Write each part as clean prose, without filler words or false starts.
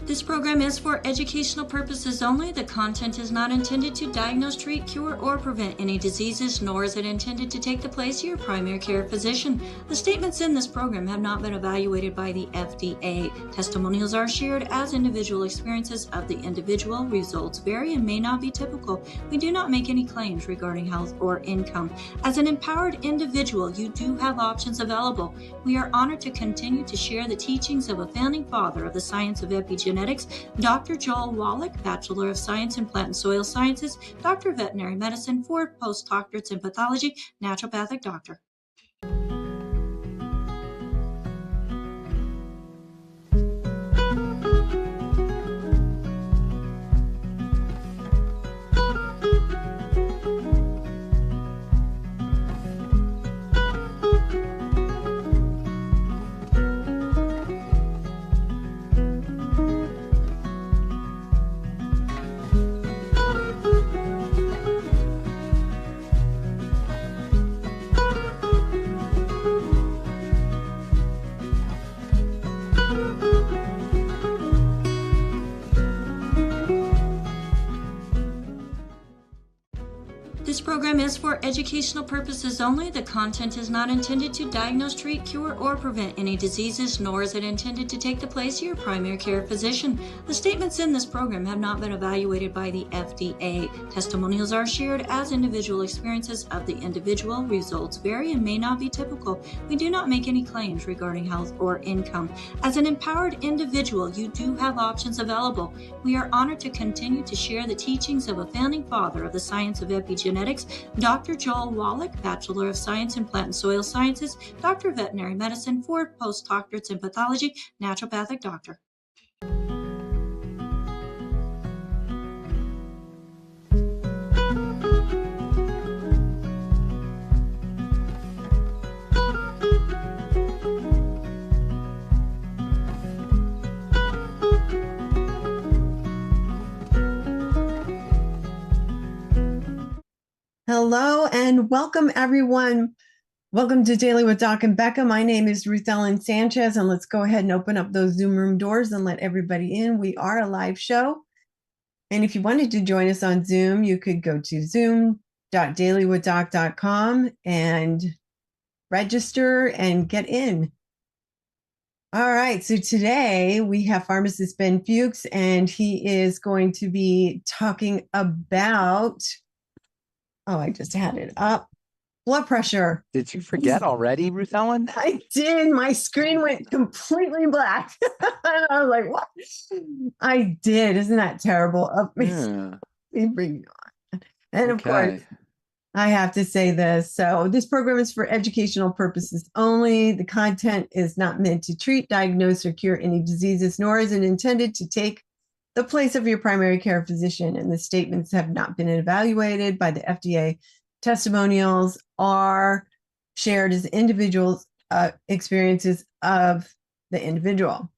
This program is for educational purposes only. The content is not intended to diagnose, treat, cure, or prevent any diseases, nor is it intended to take the place of your primary care physician. The statements in this program have not been evaluated by the FDA. Testimonials are shared as individual experiences of the individual. Results vary and may not be typical. We do not make any claims regarding health or income. As an empowered individual, you do have options available. We are honored to continue to share the teachings of a founding father of the science of epigenetics, Dr. Joel Wallach, Bachelor of Science in Plant and Soil Sciences, Doctor of Veterinary Medicine, 4 postdoctorates in pathology, naturopathic doctor. This program is for educational purposes only. The content is not intended to diagnose, treat, cure, or prevent any diseases, nor is it intended to take the place of your primary care physician. The statements in this program have not been evaluated by the FDA. Testimonials are shared as individual experiences of the individual. Results vary and may not be typical. We do not make any claims regarding health or income. As an empowered individual, you do have options available. We are honored to continue to share the teachings of a founding father of the science of epigenetics, Dr. Joel Wallach, Bachelor of Science in Plant and Soil Sciences, Doctor of Veterinary Medicine, 4 postdoctorates in pathology, naturopathic doctor. Hello and welcome, everyone. Welcome to Daily with Doc and Becca. My name is Ruth Ellen Sanchez, and let's go ahead and open up those Zoom room doors and let everybody in. We are a live show. And if you wanted to join us on Zoom, you could go to zoom.dailywithdoc.com and register and get in. All right, so today we have Pharmacist Ben Fuchs, and he is going to be talking about, oh, I just had it up, blood pressure. Did you forget already, Ruth Ellen? I did. My screen went completely black. And I was like, what? I did. Isn't that terrible? Let me bring you on. And of course, I have to say this. So this program is for educational purposes only. The content is not meant to treat, diagnose, or cure any diseases, nor is it intended to take the place of your primary care physician. And the statements have not been evaluated by the FDA. Testimonials are shared as individuals' experiences of the individual.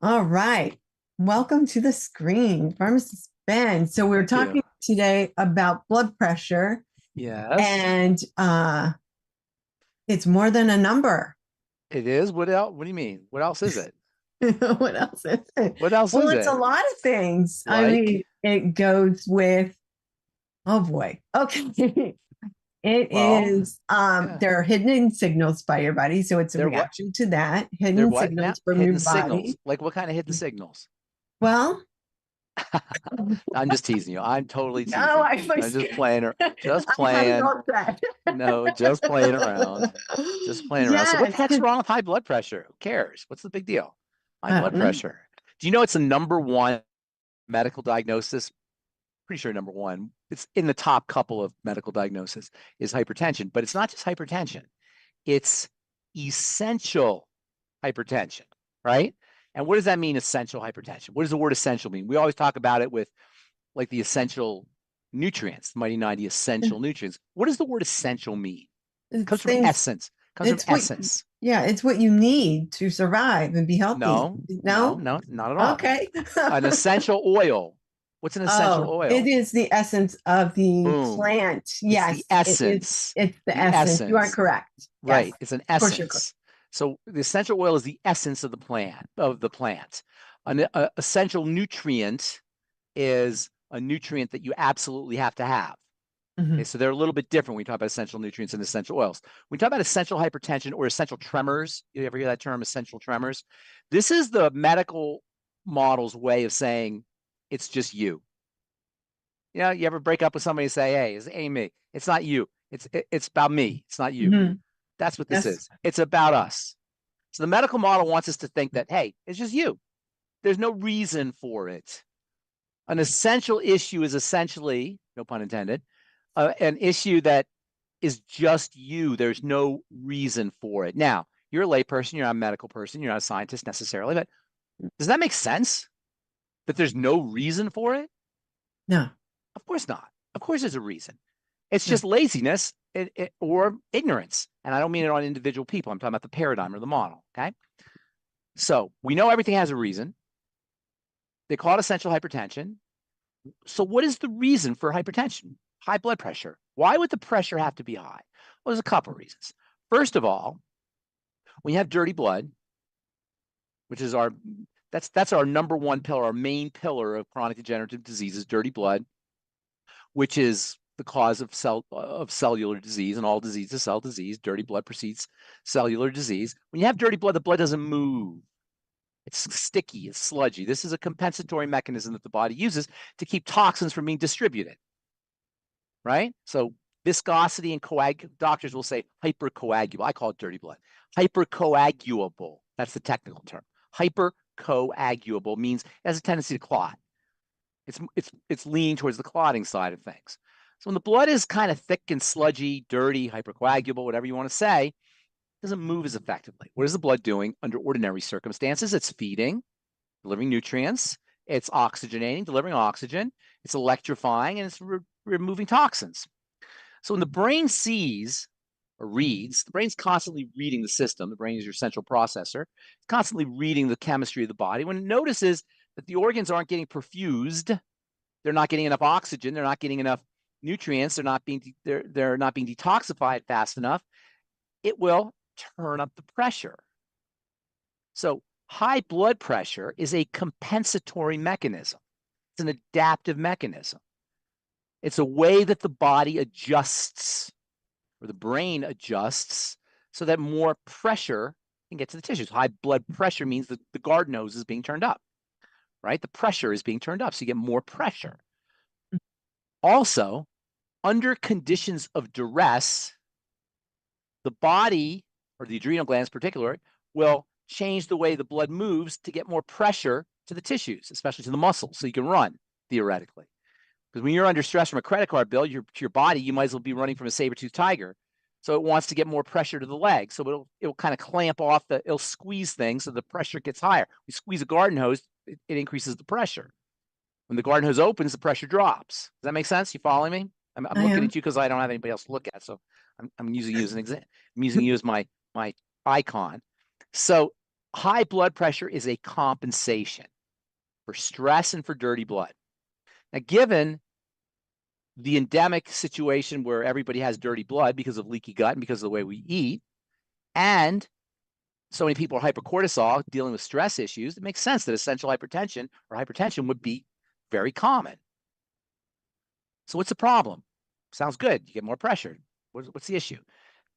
All right. Welcome to the screen, Pharmacist Ben. So we're talking today about blood pressure. Yes. And it's more than a number. It is? What else? What do you mean? What else is it? What else is it? What else is it? Well, it's a lot of things. Like? I mean, it goes with, oh boy. Okay. There are hidden signals by your body. So it's a reaction to that. Hidden signals from your body. Like what kind of hidden signals? Well, I'm just teasing you. I'm totally teasing. No, I'm just playing. Just playing. No, just playing around. Just playing around. So what the heck's wrong with high blood pressure? Who cares? What's the big deal? High blood pressure. Do you know it's the #1 medical diagnosis? Pretty sure #1. It's in the top couple of medical diagnoses is hypertension, but it's not just hypertension. It's essential hypertension, right? And what does that mean, essential hypertension? What does the word essential mean? We always talk about it with like the essential nutrients, the mighty 90 essential nutrients. What does the word essential mean? It comes from essence. It comes from essence. Yeah, it's what you need to survive and be healthy. No, not at all. Okay. An essential oil What's an essential oil? It is the essence of the plant. Yes. It's the essence. It's the essence. You are correct. Right. Yes. It's an essence. So the essential oil is the essence of the plant. An essential nutrient is a nutrient that you absolutely have to have. Okay, so they're a little bit different when we talk about essential nutrients and essential oils. When we talk about essential hypertension or essential tremors, you ever hear that term, essential tremors? This is the medical model's way of saying it's just you. You know, you ever break up with somebody and say, hey, it's me. It's not you. It's about me. It's not you. That's what this is. It's about us. So the medical model wants us to think that, hey, it's just you. There's no reason for it. An essential issue is essentially, no pun intended, an issue that is just you. There's no reason for it. Now, you're a layperson. You're not a medical person. You're not a scientist necessarily. But does that make sense? That there's no reason for it? No. Of course not. Of course there's a reason. It's just laziness or ignorance. And I don't mean it on individual people. I'm talking about the paradigm or the model, okay? So we know everything has a reason. They call it essential hypertension. So what is the reason for hypertension? High blood pressure. Why would the pressure have to be high? Well, there's a couple of reasons. First of all, when you have dirty blood, which is that's our number one pillar, our main pillar of chronic degenerative diseases, dirty blood, which is the cause of cellular disease, and all disease is cell disease. Dirty blood precedes cellular disease. When you have dirty blood, the blood doesn't move. It's sticky, it's sludgy. This is a compensatory mechanism that the body uses to keep toxins from being distributed, right? So viscosity and doctors will say hypercoagulable. I call it dirty blood. Hypercoagulable, that's the technical term. Hypercoagulable means it has a tendency to clot. It's leaning towards the clotting side of things. So when the blood is kind of thick and sludgy, dirty, hypercoagulable, whatever you want to say, it doesn't move as effectively. What is the blood doing under ordinary circumstances? It's feeding, delivering nutrients, it's oxygenating, delivering oxygen, it's electrifying, and it's removing toxins. So when the brain sees or reads, the brain's constantly reading the system. The brain is your central processor. It's constantly reading the chemistry of the body. When it notices that the organs aren't getting perfused, they're not getting enough oxygen, they're not getting enough nutrients, they're not being detoxified fast enough, it will turn up the pressure. So high blood pressure is a compensatory mechanism. It's an adaptive mechanism. It's a way that the body adjusts, or the brain adjusts, so that more pressure can get to the tissues. High blood pressure means that the garden hose is being turned up, right? The pressure is being turned up, so you get more pressure. Also, under conditions of duress, the body, or the adrenal glands in particular, will change the way the blood moves to get more pressure to the tissues, especially to the muscles, so you can run, theoretically. Because when you're under stress from a credit card bill, your body, you might as well be running from a saber-toothed tiger. So it wants to get more pressure to the leg. So it'll kind of clamp off, it'll squeeze things so the pressure gets higher. You squeeze a garden hose, it increases the pressure. When the garden hose opens, the pressure drops. Does that make sense? You following me? I'm looking at you because I don't have anybody else to look at. So I'm using you as an example. I'm using you as my icon. So high blood pressure is a compensation for stress and for dirty blood. Now, given the endemic situation where everybody has dirty blood because of leaky gut and because of the way we eat, and so many people are hypercortisol dealing with stress issues, it makes sense that essential hypertension or hypertension would be very common. So what's the problem? Sounds good. You get more pressure. What's the issue?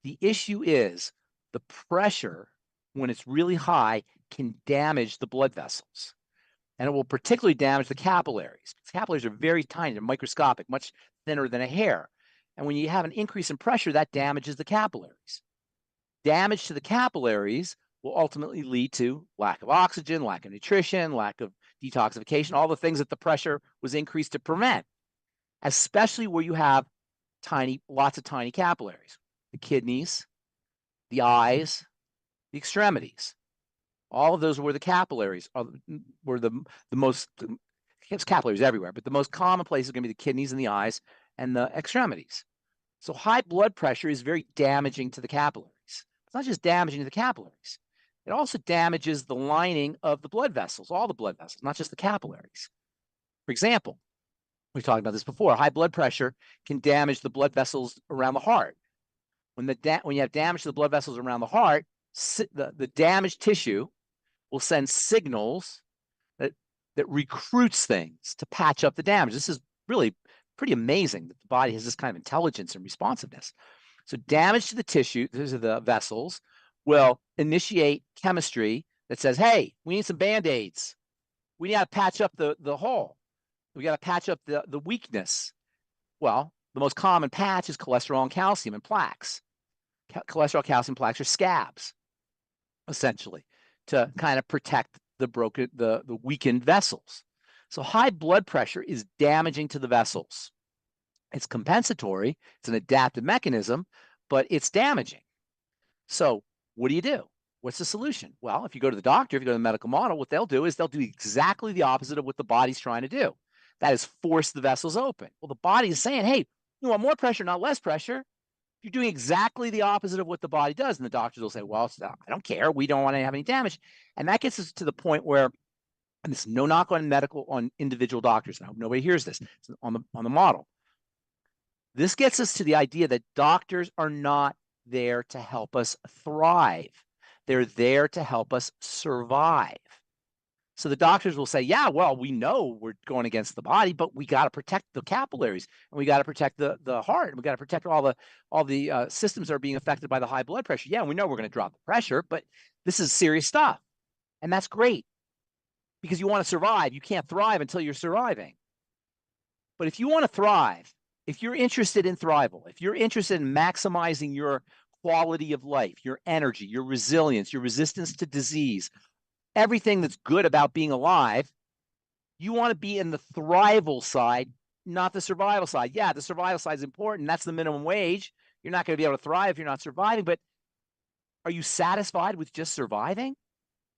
The issue is the pressure, when it's really high, can damage the blood vessels. And it will particularly damage the capillaries. The capillaries are very tiny, they're microscopic, much thinner than a hair. And when you have an increase in pressure, that damages the capillaries. Damage to the capillaries will ultimately lead to lack of oxygen, lack of nutrition, lack of detoxification, all the things that the pressure was increased to prevent, especially where you have lots of tiny capillaries, the kidneys, the eyes, the extremities. All of those were the capillaries, were the most, it's capillaries everywhere, but the most common place is going to be the kidneys and the eyes and the extremities. So high blood pressure is very damaging to the capillaries. It's not just damaging to the capillaries. It also damages the lining of the blood vessels, all the blood vessels, not just the capillaries. For example, We've talked about this before. High blood pressure can damage the blood vessels around the heart. When you have damage to the blood vessels around the heart, the damaged tissue will send signals that recruits things to patch up the damage. This is really pretty amazing that the body has this kind of intelligence and responsiveness. So damage to the tissue, those are the vessels, will initiate chemistry that says, hey, we need some Band-Aids. We got to patch up the hole. We got to patch up the weakness. Well, the most common patch is cholesterol and calcium and plaques. Cholesterol, calcium, plaques are scabs, essentially, to kind of protect the weakened vessels. So high blood pressure is damaging to the vessels. It's compensatory. It's an adaptive mechanism, but it's damaging. So what do? What's the solution? Well, if you go to the doctor, if you go to the medical model, what they'll do is they'll do exactly the opposite of what the body's trying to do. That is force the vessels open. Well, the body is saying, hey, you want more pressure, not less pressure. You're doing exactly the opposite of what the body does. And the doctors will say, well, I don't care. We don't want to have any damage. And that gets us to the point where, and this is no knock on individual doctors. I hope nobody hears this. It's on the model. This gets us to the idea that doctors are not there to help us thrive. They're there to help us survive. So the doctors will say, yeah, well, we know we're going against the body, but we got to protect the capillaries, and we got to protect the heart, and we got to protect all the systems that are being affected by the high blood pressure. Yeah, we know we're going to drop the pressure, but this is serious stuff. And that's great because you want to survive. You can't thrive until you're surviving. But if you want to thrive, if you're interested in thrival, if you're interested in maximizing your quality of life, your energy, your resilience, your resistance to disease, everything that's good about being alive, you want to be in the thrival side, not the survival side. Yeah, the survival side is important. That's the minimum wage. You're not going to be able to thrive if you're not surviving, but are you satisfied with just surviving?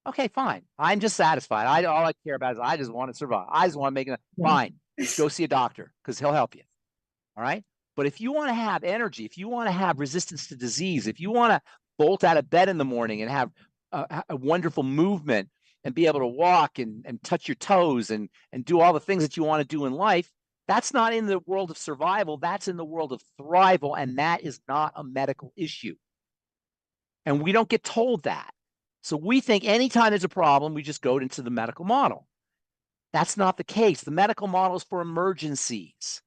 Okay, fine. I'm just satisfied. All I care about is I just want to survive. I just want to make it. Fine. Go see a doctor because he'll help you. All right. But if you want to have energy, if you want to have resistance to disease, if you want to bolt out of bed in the morning and have a wonderful movement and be able to walk and touch your toes and do all the things that you want to do in life, that's not in the world of survival. That's in the world of thrival. And that is not a medical issue. And we don't get told that. So we think anytime there's a problem, we just go into the medical model. That's not the case. The medical model is for emergencies.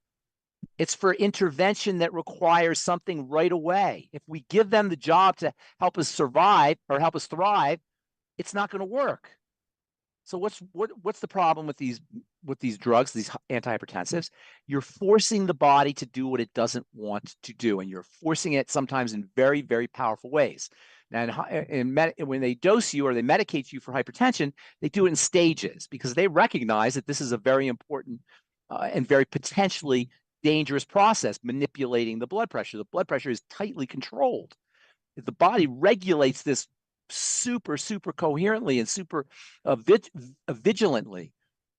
It's for intervention that requires something right away. If we give them the job to help us survive or help us thrive, it's not going to work. So what's the problem with these drugs, these antihypertensives? You're forcing the body to do what it doesn't want to do, and you're forcing it sometimes in very, very powerful ways. Now, when they dose you or they medicate you for hypertension, they do it in stages because they recognize that this is a very important and very potentially dangerous process, manipulating the blood pressure. The blood pressure is tightly controlled. If the body regulates this super coherently and super vigilantly.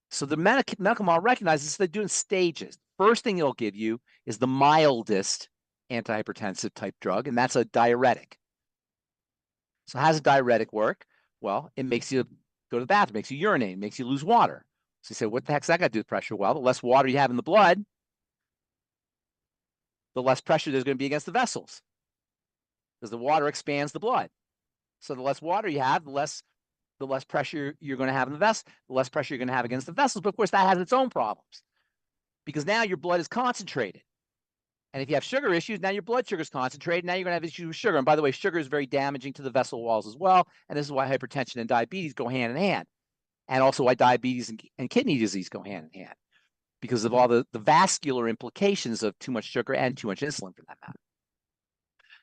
So the medical model recognizes they do in stages. First thing it'll give you is the mildest antihypertensive type drug, and that's a diuretic. So how does a diuretic work? Well, it makes you go to the bathroom, makes you urinate, makes you lose water. So you say, what the heck's that got to do with pressure? Well, the less water you have in the blood, the less pressure there's going to be against the vessels because the water expands the blood. So the less water you have, the less pressure you're going to have in the vessel, the less pressure you're going to have against the vessels. But of course, that has its own problems because now your blood is concentrated. And if you have sugar issues, now your blood sugar is concentrated. Now you're going to have issues with sugar. And by the way, sugar is very damaging to the vessel walls as well. And this is why hypertension and diabetes go hand in hand. And also why diabetes and kidney disease go hand in hand because of all the vascular implications of too much sugar and too much insulin for that matter.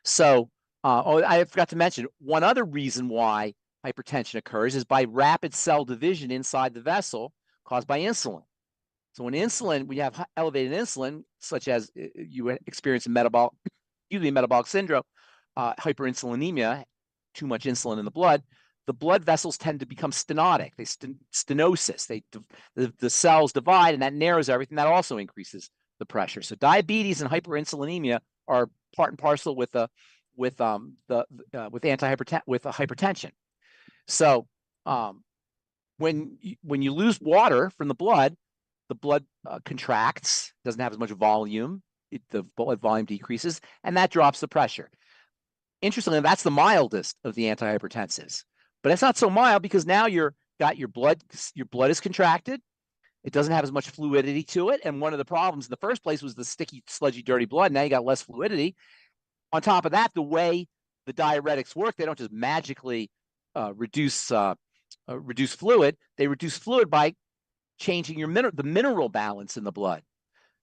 So, I forgot to mention, one other reason why hypertension occurs is by rapid cell division inside the vessel caused by insulin. So when we have elevated insulin, such as you experience metabolic syndrome, hyperinsulinemia, too much insulin in the blood vessels tend to become stenotic. Stenosis. The cells divide, and that narrows everything. That also increases the pressure. So diabetes and hyperinsulinemia are part and parcel with hypertension. So when you lose water from the blood, the blood contracts, doesn't have as much volume. The blood volume decreases, and that drops the pressure. Interestingly, that's the mildest of the antihypertensives, but it's not so mild because now your blood is contracted. It doesn't have as much fluidity to it. And one of the problems in the first place was the sticky, sludgy, dirty blood. Now you got less fluidity. On top of that, the way the diuretics work, they don't just magically reduce fluid. They reduce fluid by changing the mineral balance in the blood.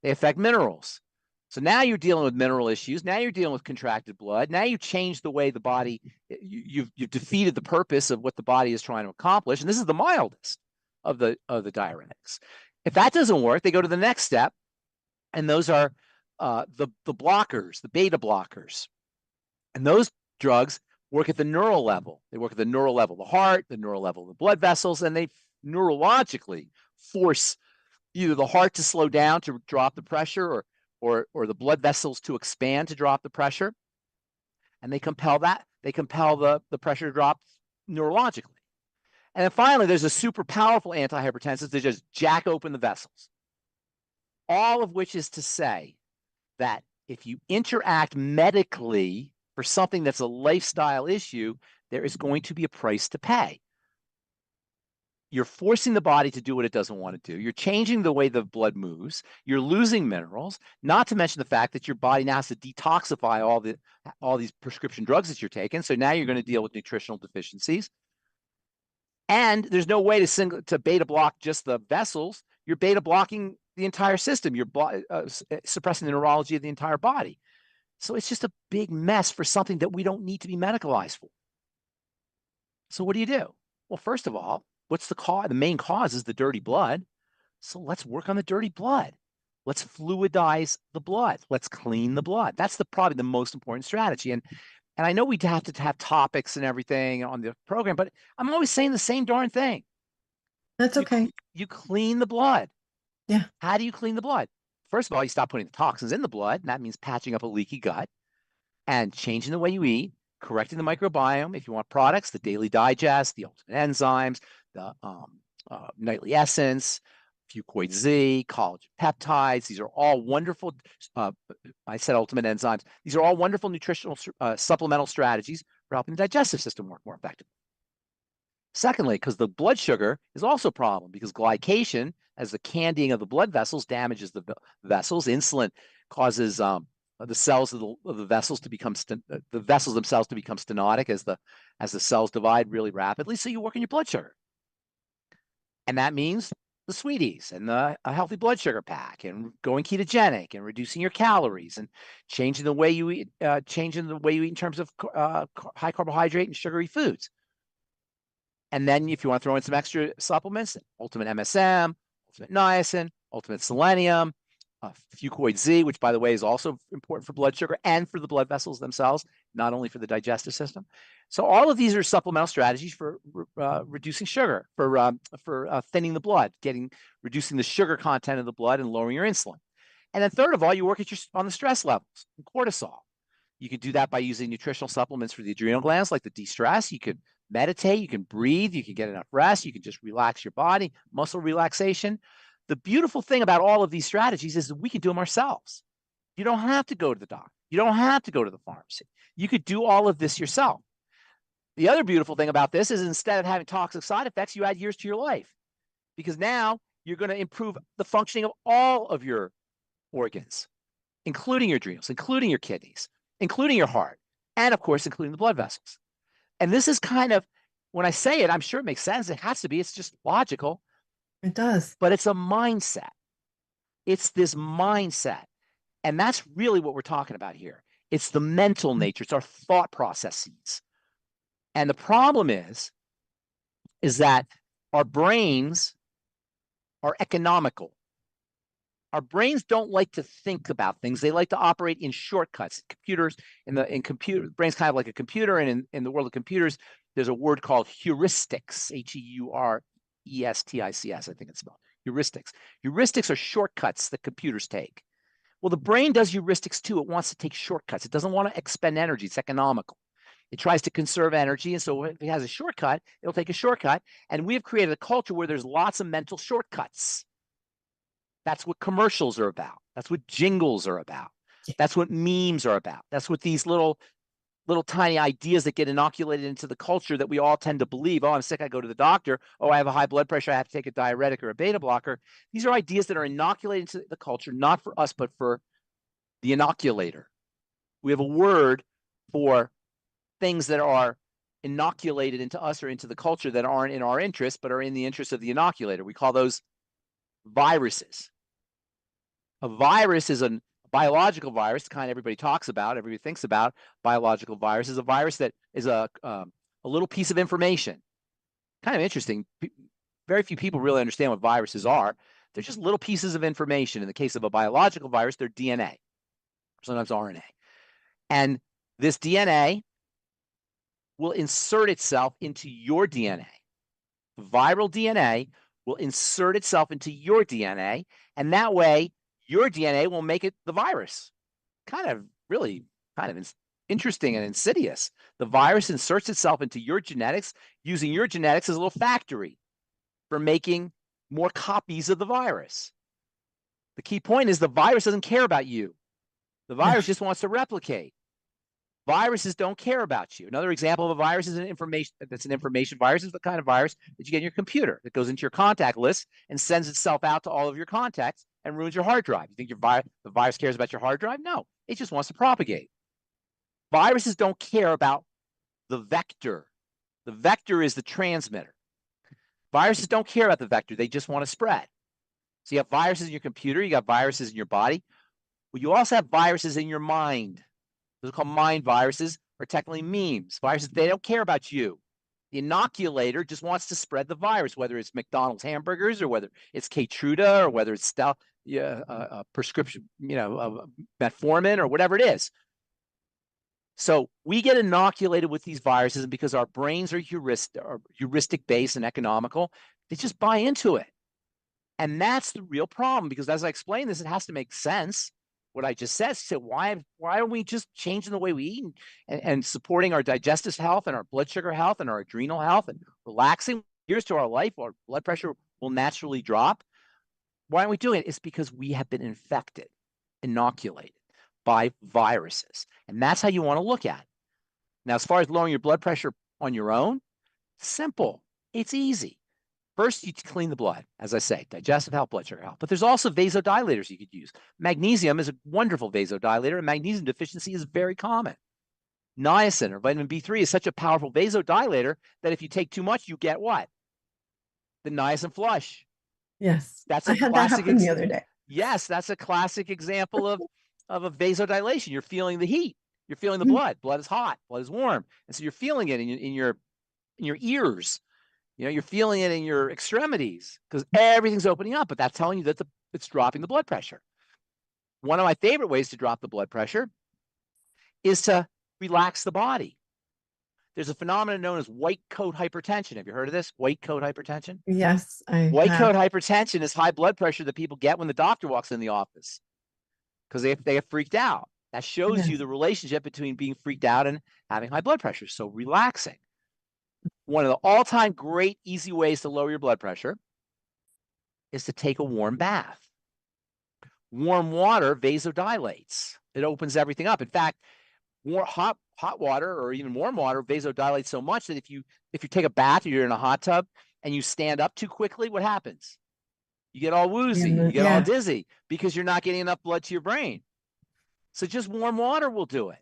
They affect minerals. So now you're dealing with mineral issues. Now you're dealing with contracted blood. Now you change the way the body, you've defeated the purpose of what the body is trying to accomplish. And this is the mildest of the diuretics. If that doesn't work, they go to the next step, and those are the blockers, the beta blockers. And those drugs work at the neural level. They work at the neural level of the heart, the neural level of the blood vessels, and they neurologically force either the heart to slow down to drop the pressure, or the blood vessels to expand to drop the pressure. And they compel the pressure to drop neurologically. And then finally, there's a super powerful antihypertensive that just jack open the vessels. All of which is to say that if you interact medically for something that's a lifestyle issue, there is going to be a price to pay. You're forcing the body to do what it doesn't want to do. You're changing the way the blood moves. You're losing minerals, not to mention the fact that your body now has to detoxify all these prescription drugs that you're taking. So now you're going to deal with nutritional deficiencies. And there's no way to beta block just the vessels. You're beta blocking the entire system. You're suppressing the neurology of the entire body. So it's just a big mess for something that we don't need to be medicalized for. So what do you do? Well, first of all, what's the cause? The main cause is the dirty blood. So let's work on the dirty blood. Let's fluidize the blood. Let's clean the blood. That's probably the most important strategy. And I know we have to have topics and everything on the program, but I'm always saying the same darn thing. That's okay. You clean the blood. Yeah. How do you clean the blood? First of all, you stop putting the toxins in the blood, and that means patching up a leaky gut and changing the way you eat, correcting the microbiome. If you want products, the Daily Digest, the Ultimate Enzymes, the Nightly Essence, Fuchs Z, collagen peptides. These are all wonderful. I said Ultimate Enzymes. These are all wonderful nutritional supplemental strategies for helping the digestive system work more effectively. Secondly, because the blood sugar is also a problem, because glycation, as the candying of the blood vessels, damages the vessels. Insulin causes the cells of the vessels to become the vessels themselves to become stenotic as the cells divide really rapidly. So you work on your blood sugar, and that means the sweeties and a healthy blood sugar pack, and going ketogenic, and reducing your calories, and changing the way you eat, in terms of high carbohydrate and sugary foods. And then if you want to throw in some extra supplements, Ultimate MSM, Ultimate Niacin, Ultimate Selenium, Fuchs Z, which by the way is also important for blood sugar and for the blood vessels themselves, not only for the digestive system. So all of these are supplemental strategies for reducing sugar, for thinning the blood, reducing the sugar content of the blood and lowering your insulin. And then third of all, you work on the stress levels, and cortisol. You could do that by using nutritional supplements for the adrenal glands, like the de-stress. You could meditate, you can breathe, you can get enough rest, you can just relax your body, muscle relaxation. The beautiful thing about all of these strategies is that we can do them ourselves. You don't have to go to the doctor. You don't have to go to the pharmacy. You could do all of this yourself. The other beautiful thing about this is instead of having toxic side effects, you add years to your life, because now you're going to improve the functioning of all of your organs, including your adrenals, including your kidneys, including your heart, and of course, including the blood vessels. And this is kind of, when I say it, I'm sure it makes sense. It has to be. It's just logical. It does. But it's a mindset. It's this mindset. And that's really what we're talking about here. It's the mental nature. It's our thought processes. And the problem is that our brains are economical. Our brains don't like to think about things. They like to operate in shortcuts. Computers, brain's kind of like a computer, and in the world of computers, there's a word called heuristics, Heuristics, I think it's spelled. Heuristics. Heuristics are shortcuts that computers take. Well, the brain does heuristics too. It wants to take shortcuts. It doesn't want to expend energy. It's economical. It tries to conserve energy, and so if it has a shortcut, it'll take a shortcut. And we have created a culture where there's lots of mental shortcuts. That's what commercials are about. That's what jingles are about. That's what memes are about. That's what these little tiny ideas that get inoculated into the culture that we all tend to believe. Oh, I'm sick, I go to the doctor. Oh, I have a high blood pressure, I have to take a diuretic or a beta blocker. These are ideas that are inoculated into the culture, not for us, but for the inoculator. We have a word for things that are inoculated into us or into the culture that aren't in our interest, but are in the interest of the inoculator. We call those viruses. A virus is a biological virus, the kind everybody talks about, everybody thinks about. Biological virus is a virus that is a little piece of information. Kind of interesting. Very few people really understand what viruses are. They're just little pieces of information. In the case of a biological virus, they're DNA, sometimes RNA. And this DNA will insert itself into your DNA. Viral DNA will insert itself into your DNA, and that way your DNA will make it the virus. Really interesting and insidious. The virus inserts itself into your genetics, using your genetics as a little factory for making more copies of the virus. The key point is the virus doesn't care about you. The virus just wants to replicate. Viruses don't care about you. Another example of a virus is an information virus, is the kind of virus that you get in your computer that goes into your contact list and sends itself out to all of your contacts and ruins your hard drive. You think the virus cares about your hard drive? No, it just wants to propagate. Viruses don't care about the vector. The vector is the transmitter. Viruses don't care about the vector. They just want to spread. So you have viruses in your computer. You got viruses in your body. Well, you also have viruses in your mind. Those are called mind viruses, or technically memes. Viruses, they don't care about you. The inoculator just wants to spread the virus, whether it's McDonald's hamburgers or whether it's Keytruda or whether it's prescription, metformin or whatever it is. So we get inoculated with these viruses, and because our brains are heuristic based and economical, they just buy into it. And that's the real problem, because as I explain this, it has to make sense. What I just said, so why are we just changing the way we eat and supporting our digestive health and our blood sugar health and our adrenal health and relaxing years to our life? Our blood pressure will naturally drop. Why aren't we doing it? It's because we have been infected, inoculated by viruses. And that's how you want to look at it. Now, as far as lowering your blood pressure on your own, simple. It's easy. First, you clean the blood, as I say, digestive health, blood sugar health. But there's also vasodilators you could use. Magnesium is a wonderful vasodilator, and magnesium deficiency is very common. Niacin or vitamin B3 is such a powerful vasodilator that if you take too much, you get what? The niacin flush. Yes. That's I had that happen the other day. Yes, that's a classic example of a vasodilation. You're feeling the heat. You're feeling the blood. Blood is hot. Blood is warm. And so you're feeling it in your ears. You're feeling it in your extremities because everything's opening up, but that's telling you that it's dropping the blood pressure. One of my favorite ways to drop the blood pressure is to relax the body. There's a phenomenon known as white coat hypertension. Have you heard of this? White coat hypertension? Yes, White coat hypertension is high blood pressure that people get when the doctor walks in the office because they get freaked out. That shows you the relationship between being freaked out and having high blood pressure. So relaxing. One of the all-time great, easy ways to lower your blood pressure is to take a warm bath. Warm water vasodilates. It opens everything up. In fact, hot water or even warm water vasodilates so much that if you take a bath or you're in a hot tub and you stand up too quickly, what happens? You get all woozy, you get all dizzy because you're not getting enough blood to your brain. So just warm water will do it.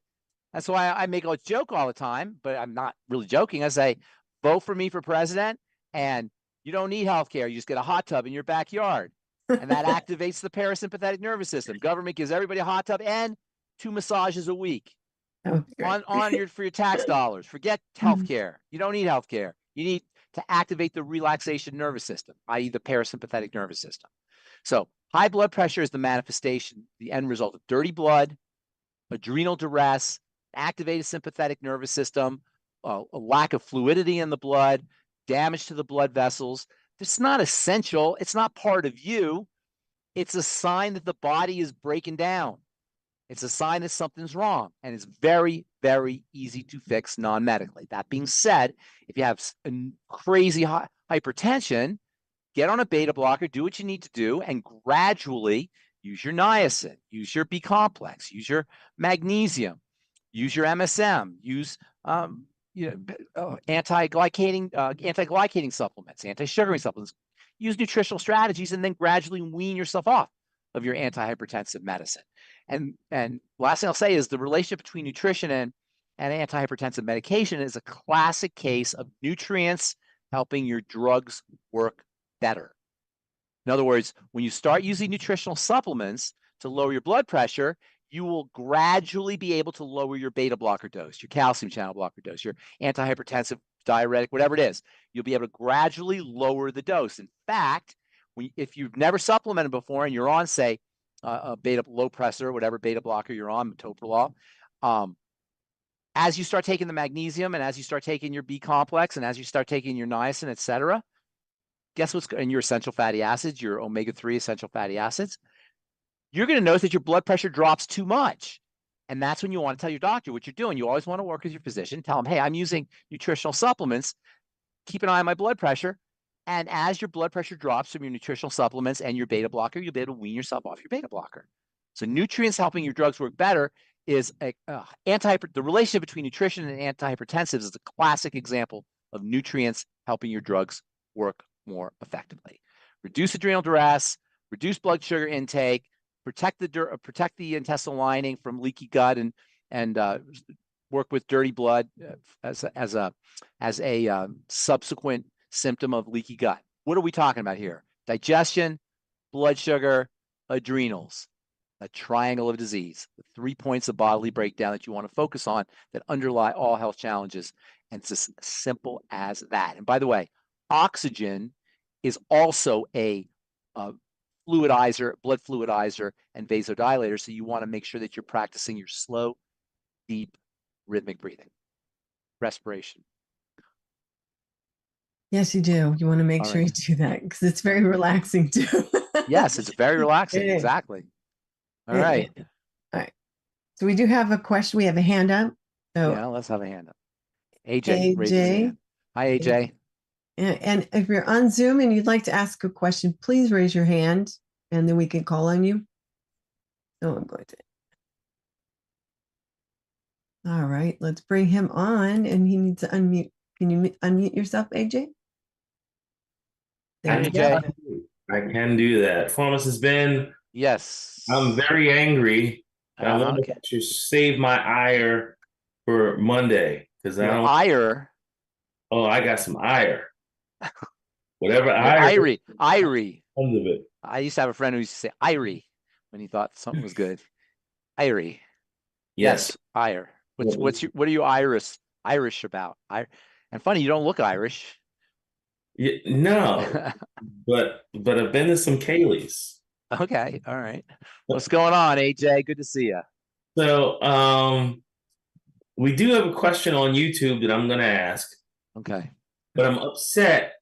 That's why I make a joke all the time, but I'm not really joking. I say, vote for me for president, and you don't need health care. You just get a hot tub in your backyard, and that activates the parasympathetic nervous system. Government gives everybody a hot tub and 2 massages a week for your tax dollars. Forget health care. You don't need health care. You need to activate the relaxation nervous system, i.e. the parasympathetic nervous system. So high blood pressure is the manifestation, the end result of dirty blood, adrenal duress, activated sympathetic nervous system, a lack of fluidity in the blood, damage to the blood vessels. It's not essential. It's not part of you. It's a sign that the body is breaking down. It's a sign that something's wrong, and it's very, very easy to fix non-medically. That being said, if you have crazy hypertension, get on a beta blocker, do what you need to do, and gradually use your niacin, use your B complex, use your magnesium, use your MSM, use anti-glycating supplements, anti-sugaring supplements, use nutritional strategies, and then gradually wean yourself off of your antihypertensive medicine. And last thing I'll say is the relationship between nutrition and antihypertensive medication is a classic case of nutrients helping your drugs work better. In other words, when you start using nutritional supplements to lower your blood pressure, you will gradually be able to lower your beta blocker dose, your calcium channel blocker dose, your antihypertensive, diuretic, whatever it is. You'll be able to gradually lower the dose. In fact, if you've never supplemented before and you're on, say, a beta low pressor, whatever beta blocker you're on, metoprolol, as you start taking the magnesium and as you start taking your B complex and as you start taking your niacin, et cetera, guess what's in your essential fatty acids, your omega-3 essential fatty acids? You're going to notice that your blood pressure drops too much. And that's when you want to tell your doctor what you're doing. You always want to work with your physician. Tell them, hey, I'm using nutritional supplements. Keep an eye on my blood pressure. And as your blood pressure drops from your nutritional supplements and your beta blocker, you'll be able to wean yourself off your beta blocker. So nutrients helping your drugs work better is the relationship between nutrition and antihypertensives is a classic example of nutrients helping your drugs work more effectively. Reduce adrenal duress, reduce blood sugar intake, protect the intestinal lining from leaky gut, and work with dirty blood as a subsequent symptom of leaky gut. What are we talking about here? Digestion, blood sugar, adrenals, a triangle of disease, the 3 points of bodily breakdown that you want to focus on that underlie all health challenges. And it's as simple as that. And by the way, oxygen is also a fluidizer, blood fluidizer, and vasodilator. So you want to make sure that you're practicing your slow, deep, rhythmic breathing, respiration. Yes, you do. You want to make sure you do that because it's very relaxing too. Yes, it's very relaxing. Exactly. All right. All right. So we do have a question. We have a hand up. So yeah, let's have a hand up. AJ. AJ. Hi, AJ. And if you're on Zoom and you'd like to ask a question, please raise your hand and then we can call on you. So I'm going to. All right, let's bring him on and he needs to unmute. Can you unmute yourself, AJ? I can do that. Pharmacist Ben. Yes. I'm very angry. I want to save my ire for Monday because I don't. Ire. Oh, I got some ire. Whatever Irie. Tons of it. I used to have a friend who used to say Irie when he thought something was good. Irie. Yes, ire. What are you Irish about? And funny, you don't look Irish. Yeah, no, but I've been to some Kayleys. Okay, all right. What's going on, AJ? Good to see you. So, we do have a question on YouTube that I'm going to ask. Okay. But I'm upset.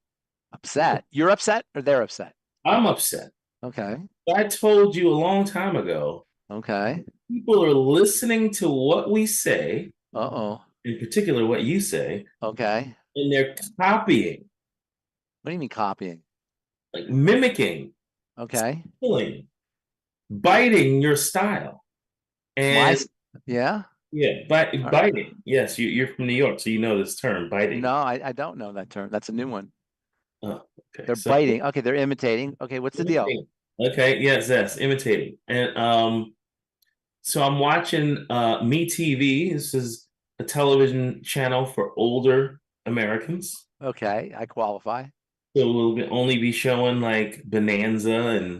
Upset? You're upset or they're upset? I'm upset. Okay. I told you a long time ago. Okay. People are listening to what we say. Uh-oh. In particular, what you say. Okay. And they're copying. What do you mean copying? Like mimicking. Okay. Stealing. Biting your style. And yeah? Yeah, biting. Yes, you're from New York, so you know this term, biting. No, I don't know that term. That's a new one. Oh, okay. They're biting. Okay, they're imitating. Okay, what's the deal? Okay, yes, imitating. And so I'm watching MeTV. This is a television channel for older Americans. Okay, I qualify. So we'll only be showing like Bonanza and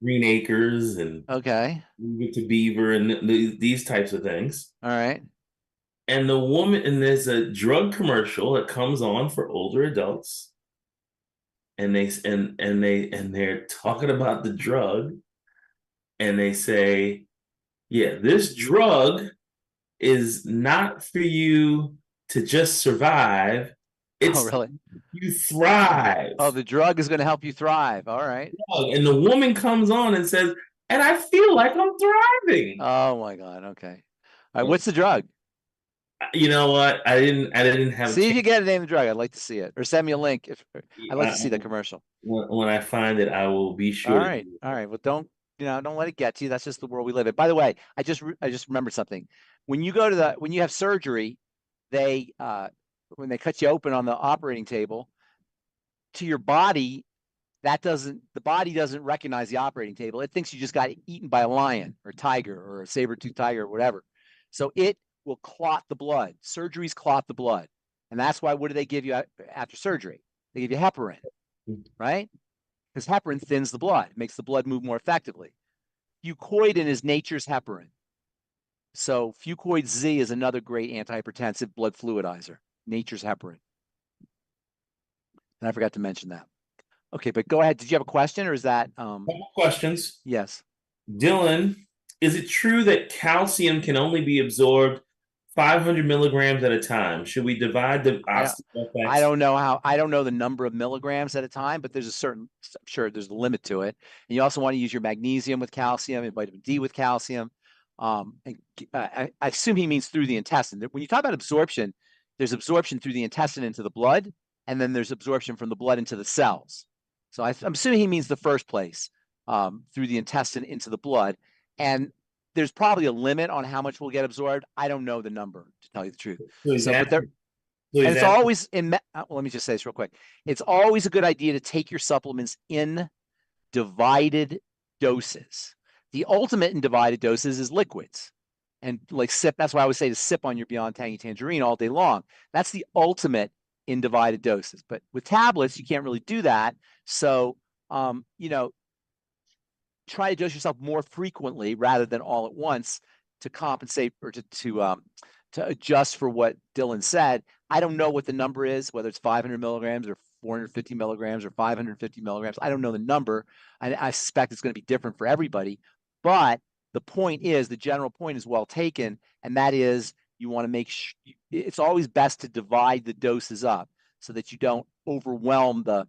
Green Acres and Leave It to Beaver and these types of things. All right. And the woman, and there's a drug commercial that comes on for older adults. And they're talking about the drug. And they say, yeah, this drug is not for you to just survive. It's really? You thrive. Oh, the drug is going to help you thrive. All right. And the woman comes on and says, and I feel like I'm thriving. Oh my God. Okay. All right. What's the drug? You know what? I didn't have. See if you get a name of the drug. I'd like to see it, or send me a link. If I'd like to see the commercial. When I find it, I will be sure. All right. Well, don't let it get to you. That's just the world we live in. By the way, I just remembered something. When you have surgery, they when they cut you open on the operating table, to your body, the body doesn't recognize the operating table. It thinks you just got eaten by a lion or tiger or a saber-toothed tiger or whatever. So it will clot the blood. Surgeries clot the blood. And that's why, what do they give you after surgery? They give you heparin, right? Because heparin thins the blood, makes the blood move more effectively. Fucoidin is nature's heparin. So Fucoid Z is another great antihypertensive blood fluidizer, nature's heparin. And I forgot to mention that. Okay, but go ahead. Did you have a question, or is that Couple questions? Yes. Dylan, is it true that calcium can only be absorbed 500 milligrams at a time? Should we divide the Osteo-fx? I don't know the number of milligrams at a time, but I'm sure there's a limit to it. And you also want to use your magnesium with calcium and vitamin D with calcium. I assume he means through the intestine. When you talk about absorption, there's absorption through the intestine into the blood, and then there's absorption from the blood into the cells. So I'm assuming he means the first place, through the intestine into the blood. And there's probably a limit on how much will get absorbed. I don't know the number, to tell you the truth. It's always let me just say this real quick. It's always a good idea to take your supplements in divided doses. The ultimate in divided doses is liquids. And like sip, that's why I would say to sip on your Beyond Tangy Tangerine all day long. That's the ultimate in divided doses. But with tablets, you can't really do that. So, try to dose yourself more frequently rather than all at once to compensate or to adjust for what Dylan said. I don't know what the number is, whether it's 500 milligrams or 450 milligrams or 550 milligrams. I don't know the number. I suspect it's going to be different for everybody. But the general point is well taken, and that is you want to make sure it's always best to divide the doses up so that you don't overwhelm the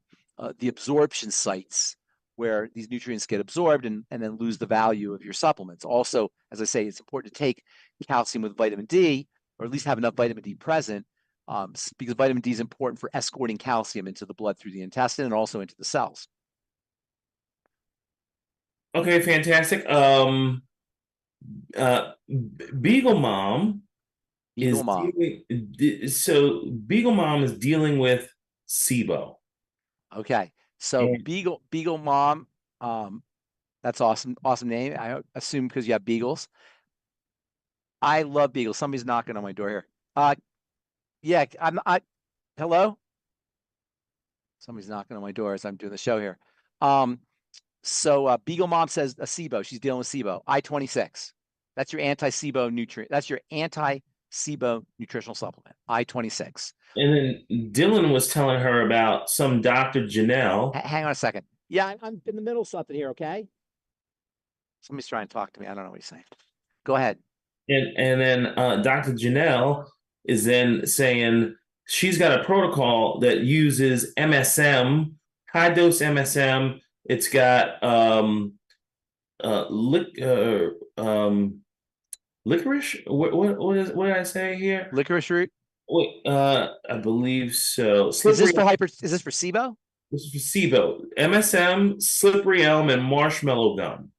absorption sites where these nutrients get absorbed and then lose the value of your supplements. Also, as I say, it's important to take calcium with vitamin D, or at least have enough vitamin D present, because vitamin D is important for escorting calcium into the blood through the intestine and also into the cells. Okay, fantastic. Beagle Mom is dealing with SIBO. Okay, so Beagle Mom, that's awesome name. I assume because you have beagles. I love beagles. Somebody's knocking on my door here. Yeah, hello? Somebody's knocking on my door as I'm doing the show here. So Beagle Mom says a SIBO. She's dealing with SIBO. I-26. That's your anti-SIBO nutrient. That's your anti-SIBO nutritional supplement. I-26. And then Dylan was telling her about some Dr. Janelle. Hang on a second. Yeah, I'm in the middle of something here, okay? Somebody's trying to talk to me. I don't know what he's saying. Go ahead. And then Dr. Janelle is then saying she's got a protocol that uses MSM, high-dose MSM. It's got licorice. What did I say here? Licorice root. Wait, I believe so. Is this for SIBO? This is for SIBO. MSM, slippery elm, and marshmallow gum.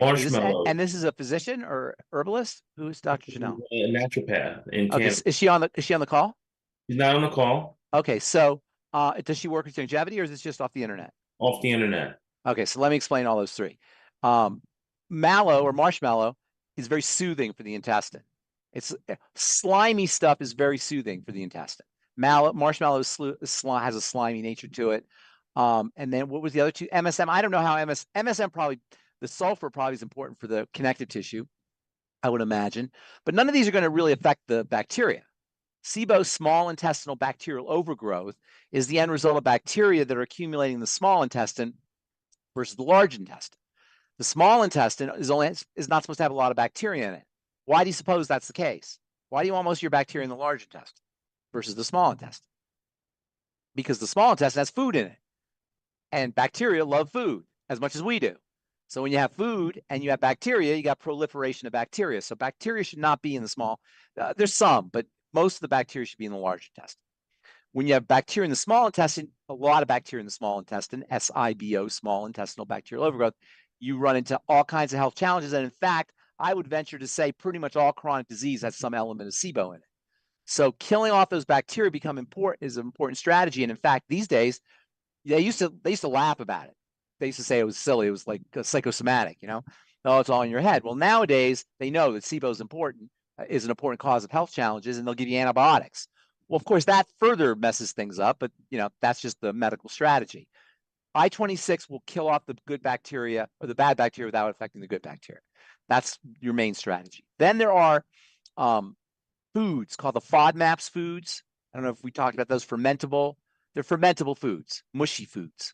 Marshmallow. And this is a physician or herbalist? Who is Dr. Janelle? A naturopath in Canada. Is she on the call? She's not on the call. Okay, so does she work with longevity, or is this just off the internet? Off the internet. Okay, so let me explain all those three. Mallow or marshmallow is very soothing for the intestine. It's slimy stuff is very soothing for the intestine. Marshmallow has a slimy nature to it. And then what was the other two? MSM. I don't know how MSM probably, the sulfur probably is important for the connective tissue, I would imagine. But none of these are going to really affect the bacteria. SIBO, small intestinal bacterial overgrowth, is the end result of bacteria that are accumulating in the small intestine versus the large intestine. The small intestine is not supposed to have a lot of bacteria in it. Why do you suppose that's the case? Why do you want most of your bacteria in the large intestine versus the small intestine? Because the small intestine has food in it. And bacteria love food as much as we do. So when you have food and you have bacteria, you got proliferation of bacteria. So bacteria should not be in the small. There's some, but most of the bacteria should be in the large intestine. When you have bacteria in the small intestine, a lot of bacteria in the small intestine, SIBO, small intestinal bacterial overgrowth, you run into all kinds of health challenges. And in fact, I would venture to say pretty much all chronic disease has some element of SIBO in it. So killing off those bacteria is an important strategy. And in fact, these days, they used to laugh about it. They used to say it was silly. It was like psychosomatic, you know? Oh, it's all in your head. Well, nowadays, they know that SIBO is an important cause of health challenges, and they'll give you antibiotics. Well, of course, that further messes things up, but you know, that's just the medical strategy. I-26 will kill off the good bacteria or the bad bacteria without affecting the good bacteria. That's your main strategy. Then there are foods called the FODMAPs foods. I don't know if we talked about those. Fermentable. They're fermentable foods, mushy fruits,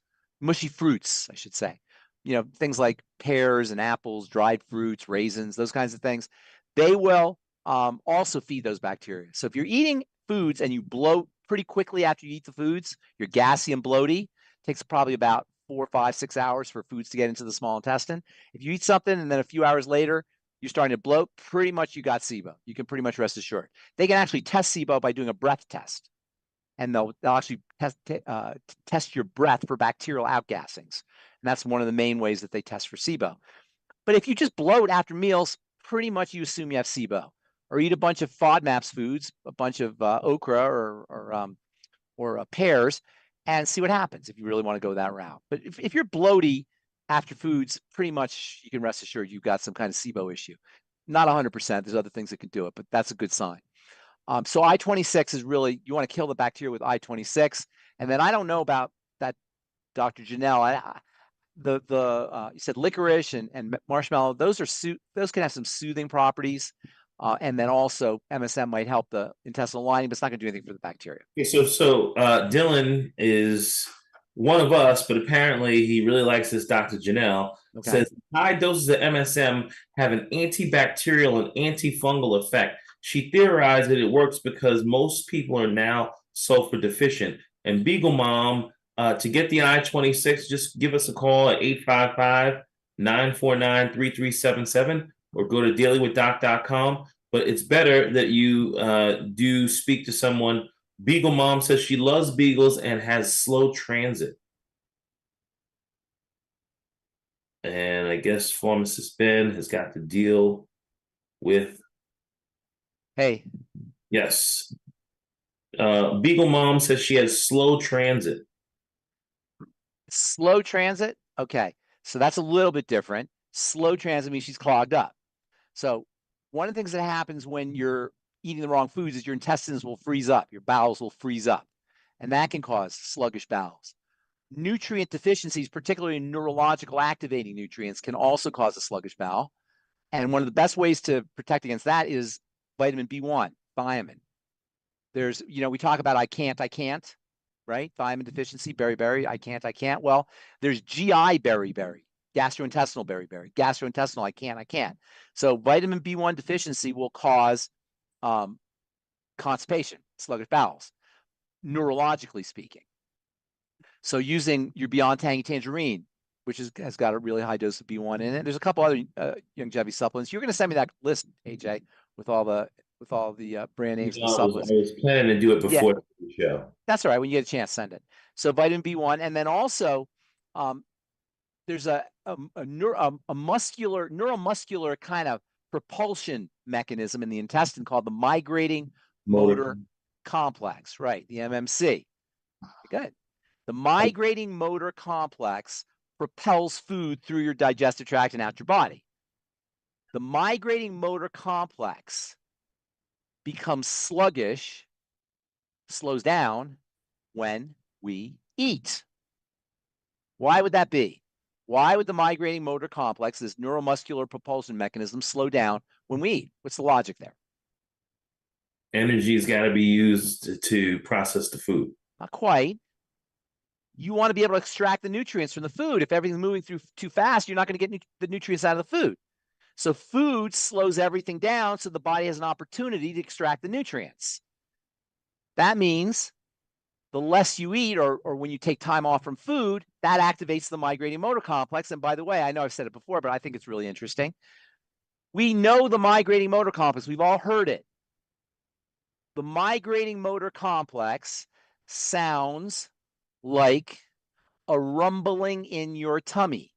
I should say. You know, things like pears and apples, dried fruits, raisins, those kinds of things. They will also feed those bacteria. So if you're eating foods and you bloat pretty quickly after you eat the foods, you're gassy and bloaty. It takes probably about 4, 5, 6 hours for foods to get into the small intestine. If you eat something and then a few hours later, you're starting to bloat, pretty much you got SIBO. You can pretty much rest assured. They can actually test SIBO by doing a breath test. And they'll actually test your breath for bacterial outgassings. And that's one of the main ways that they test for SIBO. But if you just bloat after meals, pretty much you assume you have SIBO. Or eat a bunch of FODMAPs foods, a bunch of okra or pears, and see what happens if you really want to go that route. But if you're bloaty after foods, pretty much you can rest assured you've got some kind of SIBO issue. Not 100%. There's other things that can do it, but that's a good sign. So I-26 is really, you want to kill the bacteria with I-26. And then I don't know about that, Dr. Janelle. You said licorice and marshmallow. Those can have some soothing properties. And then also MSM might help the intestinal lining, but it's not going to do anything for the bacteria. Okay, so Dylan is one of us, but apparently he really likes this Dr. Janelle. Okay. Says high doses of MSM have an antibacterial and antifungal effect. She theorized that it works because most people are now sulfur deficient. And Beagle Mom, to get the I-26, just give us a call at 855-949-3377 or go to dailywithdoc.com. But it's better that you do speak to someone. Beagle Mom says she loves beagles and has slow transit. And I guess Pharmacist Ben has got to deal with. Hey. Yes. Beagle Mom says she has slow transit. Slow transit? Okay. So that's a little bit different. Slow transit means she's clogged up. So one of the things that happens when you're eating the wrong foods is your intestines will freeze up. Your bowels will freeze up. And that can cause sluggish bowels. Nutrient deficiencies, particularly neurological activating nutrients, can also cause a sluggish bowel. And one of the best ways to protect against that is vitamin B1, thiamine. There's, we talk about I can't, right? Thiamine deficiency, beriberi, I can't. Well, there's GI beriberi, gastrointestinal beriberi, gastrointestinal I can't. So vitamin B1 deficiency will cause constipation, sluggish bowels, neurologically speaking. So using your Beyond Tangy Tangerine, which has got a really high dose of B1 in it. There's a couple other longevity supplements. You're going to send me that list, AJ, with all the brand names and supplements. I was planning to do it before the show. That's all right. When you get a chance, send it. So vitamin B1, and then also there's a neuromuscular kind of propulsion mechanism in the intestine called the migrating motor complex, right? The MMC. Good. The migrating motor complex propels food through your digestive tract and out your body. The migrating motor complex becomes sluggish, slows down when we eat. Why would that be? Why would the migrating motor complex, this neuromuscular propulsion mechanism, slow down when we eat? What's the logic there? Energy's got to be used to process the food. Not quite. You want to be able to extract the nutrients from the food. If everything's moving through too fast, you're not going to get the nutrients out of the food. So food slows everything down so the body has an opportunity to extract the nutrients. That means the less you eat or when you take time off from food, that activates the migrating motor complex. And by the way, I know I've said it before, but I think it's really interesting. We know the migrating motor complex. We've all heard it. The migrating motor complex sounds like a rumbling in your tummy.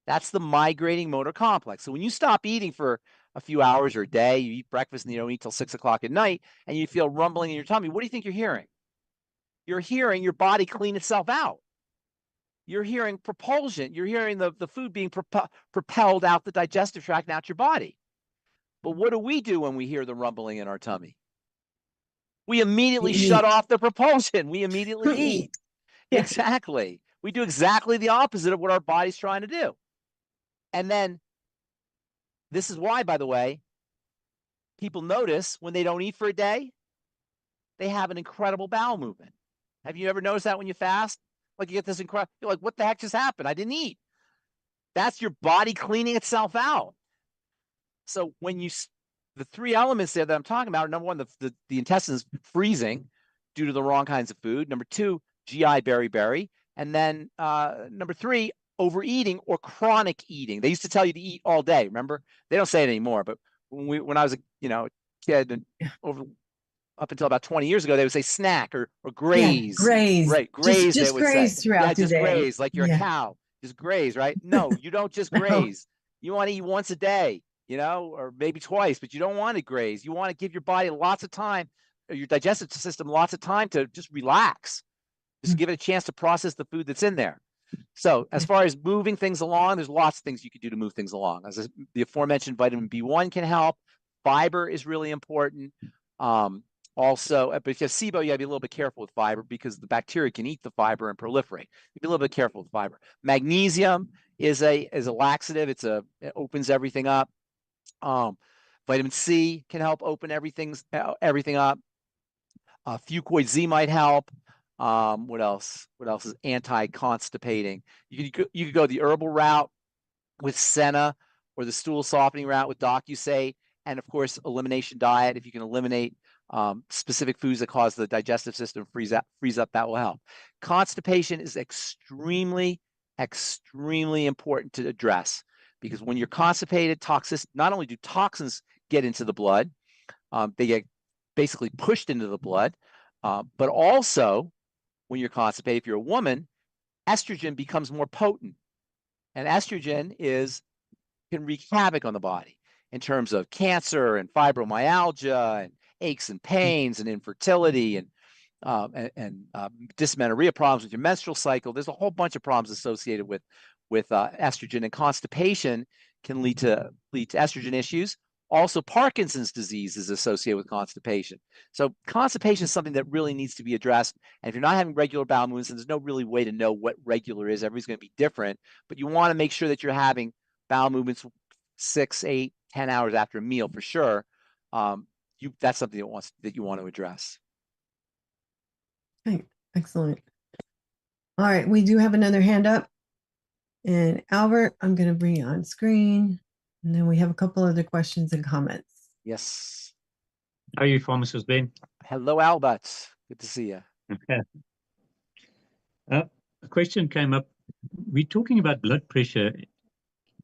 That's the migrating motor complex. So when you stop eating for a few hours or a day, you eat breakfast and you don't eat till 6 o'clock at night, and you feel rumbling in your tummy, what do you think you're hearing? You're hearing your body clean itself out. You're hearing propulsion. You're hearing the food being propelled out the digestive tract and out your body. But what do we do when we hear the rumbling in our tummy? We immediately shut off the propulsion. We immediately eat. Yeah. Exactly. We do exactly the opposite of what our body's trying to do. And then this is why, by the way, people notice when they don't eat for a day, they have an incredible bowel movement. Have you ever noticed that when you fast? Like you get this incredible, you're like, what the heck just happened? I didn't eat. That's your body cleaning itself out. So when you, the three elements there that I'm talking about are, number one, the intestines freezing due to the wrong kinds of food. Number two, GI beriberi. And then number three, overeating or chronic eating. They used to tell you to eat all day. Remember? They don't say it anymore. But when I was a kid and up until about 20 years ago, they would say snack or graze. Yeah, graze. Right, graze. Just graze say. Throughout the day. Graze like you're a cow. Just graze, right? No, you don't just graze. You want to eat once a day, or maybe twice, but you don't want to graze. You want to give your body lots of time, your digestive system lots of time to just relax. Just give it a chance to process the food that's in there. So as far as moving things along, there's lots of things you could do to move things along. As the aforementioned vitamin B1 can help. Fiber is really important. Also, but if you have SIBO, you gotta be a little bit careful with fiber because the bacteria can eat the fiber and proliferate. You be a little bit careful with fiber. Magnesium is a laxative. It opens everything up. Vitamin C can help open everything up. Fucoid Z might help. What else? What else is anti-constipating? You could go the herbal route with Senna, or the stool softening route with DocuSate, and of course, elimination diet. If you can eliminate specific foods that cause the digestive system freeze up, that will help. Constipation is extremely, extremely important to address because when you're constipated, not only do toxins get into the blood, they get basically pushed into the blood, but also when you're constipated, if you're a woman, estrogen becomes more potent, and estrogen can wreak havoc on the body in terms of cancer and fibromyalgia and aches and pains and infertility and dysmenorrhea problems with your menstrual cycle. There's a whole bunch of problems associated with estrogen, and constipation can lead to estrogen issues. Also, Parkinson's disease is associated with constipation. So constipation is something that really needs to be addressed. And if you're not having regular bowel movements, and there's no really way to know what regular is, everybody's going to be different, but you want to make sure that you're having bowel movements 6, 8, 10 hours after a meal for sure. That's something that you want to address. Okay, excellent. All right, we do have another hand up. And Albert, I'm going to bring you on screen. And then we have a couple other questions and comments. Yes. How are you, Pharmacist Ben? Hello, Albert. Good to see you. A question came up. We're talking about blood pressure.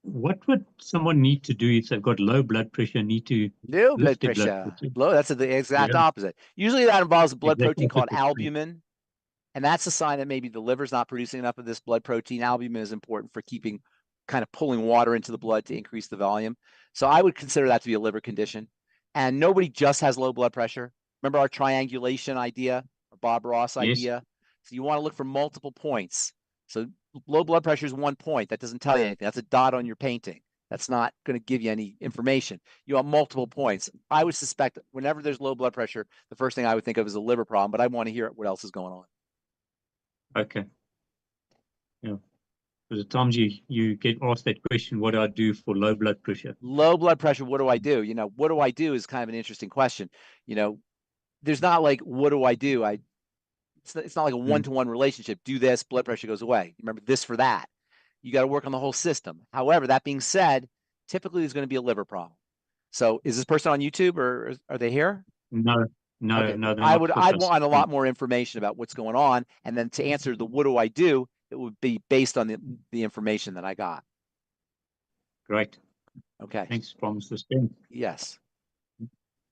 What would someone need to do if they've got low blood pressure, low blood pressure? Low, that's the exact opposite. Usually that involves a blood protein called albumin. And that's a sign that maybe the liver's not producing enough of this blood protein. Albumin is important for kind of pulling water into the blood to increase the volume. So I would consider that to be a liver condition. And nobody just has low blood pressure. Remember our triangulation idea, or Bob Ross idea? So you want to look for multiple points. So low blood pressure is 1 point. That doesn't tell you anything. That's a dot on your painting. That's not going to give you any information. You want multiple points. I would suspect whenever there's low blood pressure, the first thing I would think of is a liver problem, but I want to hear what else is going on. Okay. Yeah. Because at times you get asked that question, what do I do for low blood pressure? Low blood pressure, what do I do? What do I do is kind of an interesting question. There's not like, what do I do? It's not like a one-to-one relationship. Do this, blood pressure goes away. Remember this for that. You got to work on the whole system. However, that being said, typically there's going to be a liver problem. So is this person on YouTube or are they here? No. Okay. No. I'd want a lot more information about what's going on. And then to answer the what do I do, it would be based on the information that I got. Great. Okay. Thanks, Pharmacist Ben. Yes.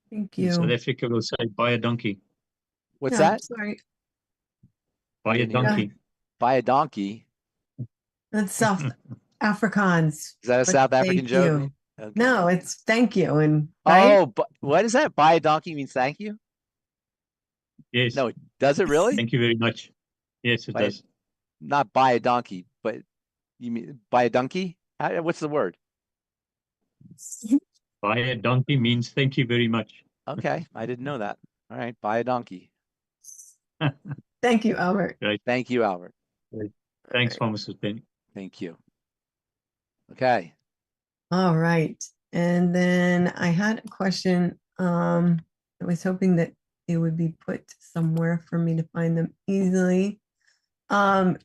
Thank In South you. Africa, we'll say buy a donkey. What's Yeah, that? sorry. Buy a didn't hear donkey. Buy a donkey. That's South Afrikaans. Is that a but South African thank joke? you. Okay. No, it's thank you. And right? Oh, but what is that? Buy a donkey means thank you? Yes. No, does it really? Thank you very much. Yes, it does. Not buy a donkey, but you mean buy a donkey? What's the word? Buy a donkey means thank you very much. Okay, I didn't know that. All right, buy a donkey. Thank you, Albert. Great. Thank you, Albert. Great. Thanks, Pharmacist Ben. Thank you. Okay. All right. And then I had a question. I was hoping that it would be put somewhere for me to find them easily. Nicola,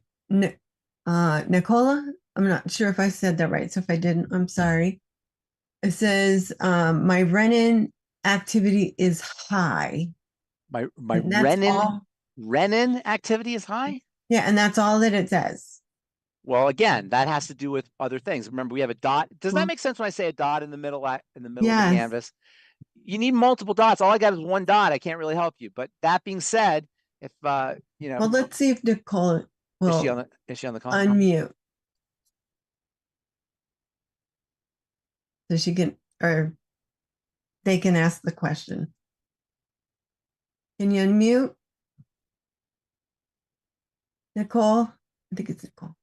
I'm not sure if I said that right. So if I didn't, I'm sorry. It says my renin activity is high. My And that's all. renin activity is high? Yeah, and that's all that it says. Well, again, that has to do with other things. Remember, we have a dot. Does that make sense when I say a dot in the middle of the Yes. canvas? You need multiple dots. All I got is one dot. I can't really help you. But that being said, if you know, Well, let's see if Nicole will is she on the call? unmute. So she can, or they can ask the question. Can you unmute? Nicole? I think it's Nicole.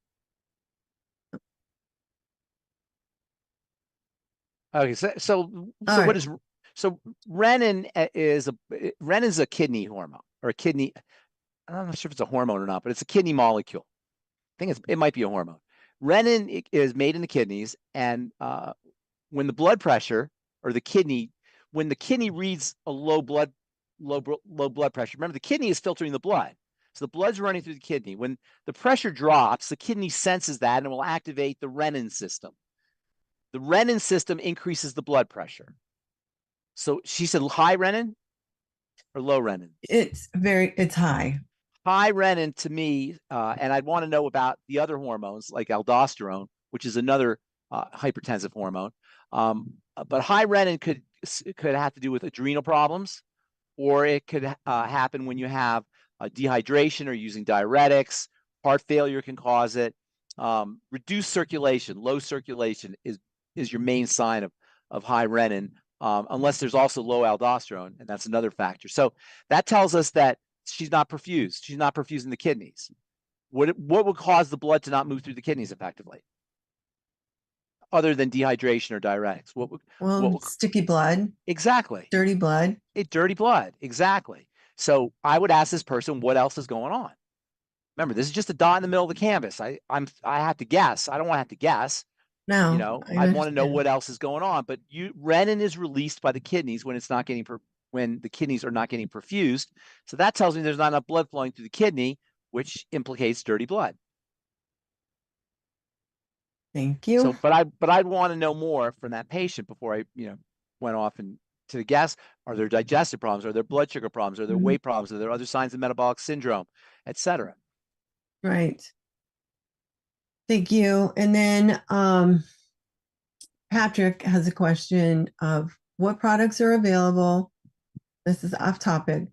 Okay, what is renin is a kidney hormone or a kidney. I'm not sure if it's a hormone or not, but it's a kidney molecule. I think it might be a hormone. Renin is made in the kidneys, and when the blood pressure or when the kidney reads a low blood pressure, remember the kidney is filtering the blood. So the blood's running through the kidney. When the pressure drops, the kidney senses that and it will activate the renin system. The renin system increases the blood pressure. So she said high renin or low renin? It's high. High renin to me, and I'd want to know about the other hormones like aldosterone, which is another hypertensive hormone. But high renin could have to do with adrenal problems, or it could happen when you have dehydration or using diuretics. Heart failure can cause it. Reduced circulation, low circulation is your main sign of high renin, unless there's also low aldosterone, and that's another factor. So that tells us that she's not perfused. She's not perfusing the kidneys. What would cause the blood to not move through the kidneys effectively, other than dehydration or diuretics? Sticky blood. Exactly. Dirty blood. Dirty blood. Exactly. So I would ask this person, what else is going on? Remember, this is just a dot in the middle of the canvas. I have to guess. I don't want to have to guess. No, I'd want to know what else is going on. But renin is released by the kidneys when it's not getting when the kidneys are not getting perfused. So that tells me there's not enough blood flowing through the kidney, which implicates dirty blood. Thank you. So, but I'd want to know more from that patient before I, went off and to the guess. Are there digestive problems? Are there blood sugar problems? Are there weight problems? Are there other signs of metabolic syndrome, etc.? Right. Thank you. And then Patrick has a question of what products are available. This is off topic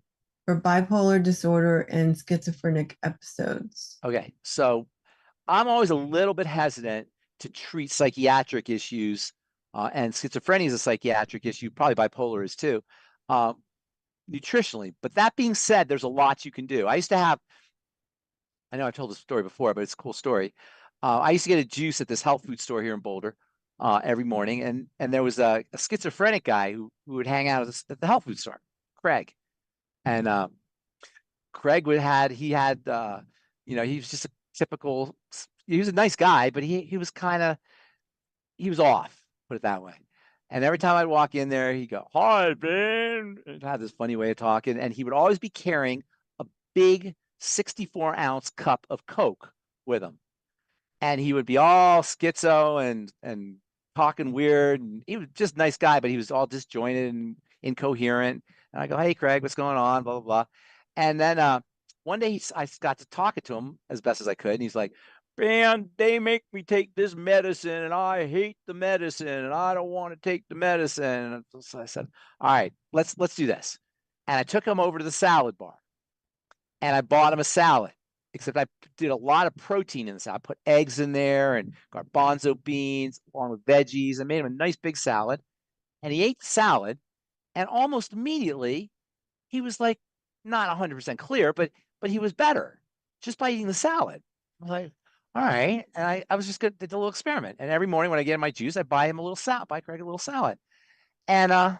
for bipolar disorder and schizophrenic episodes. Okay, so I'm always a little bit hesitant to treat psychiatric issues, and schizophrenia is a psychiatric issue, probably bipolar is too, nutritionally. But that being said, there's a lot you can do. I used to have, I know I've told this story before, but it's a cool story. I used to get a juice at this health food store here in Boulder every morning, and there was a schizophrenic guy who would hang out at the health food store, Craig, and Craig he was just a typical. He was a nice guy, but he was off, put it that way. And every time I'd walk in there, he'd go, "Hi, Ben," and have this funny way of talking, and he would always be carrying a big 64-ounce cup of Coke with him. And he would be all schizo and talking weird. And he was just a nice guy, but he was all disjointed and incoherent. And I go, "Hey, Craig, what's going on?" Blah, blah, blah. And then one day I got to talking to him as best as I could. And he's like, Ben, they make me take this medicine and I hate the medicine and I don't want to take the medicine. And so I said, all right, let's do this. And I took him over to the salad bar and I bought him a salad, except I did a lot of protein in the salad. I put eggs in there and garbanzo beans along with veggies. I made him a nice big salad and he ate the salad. And almost immediately he was like, not 100% clear, but he was better just by eating the salad. I was like, all right. And I was just going to do a little experiment. And every morning when I get my juice, I buy him a little salad, buy Craig a little salad. And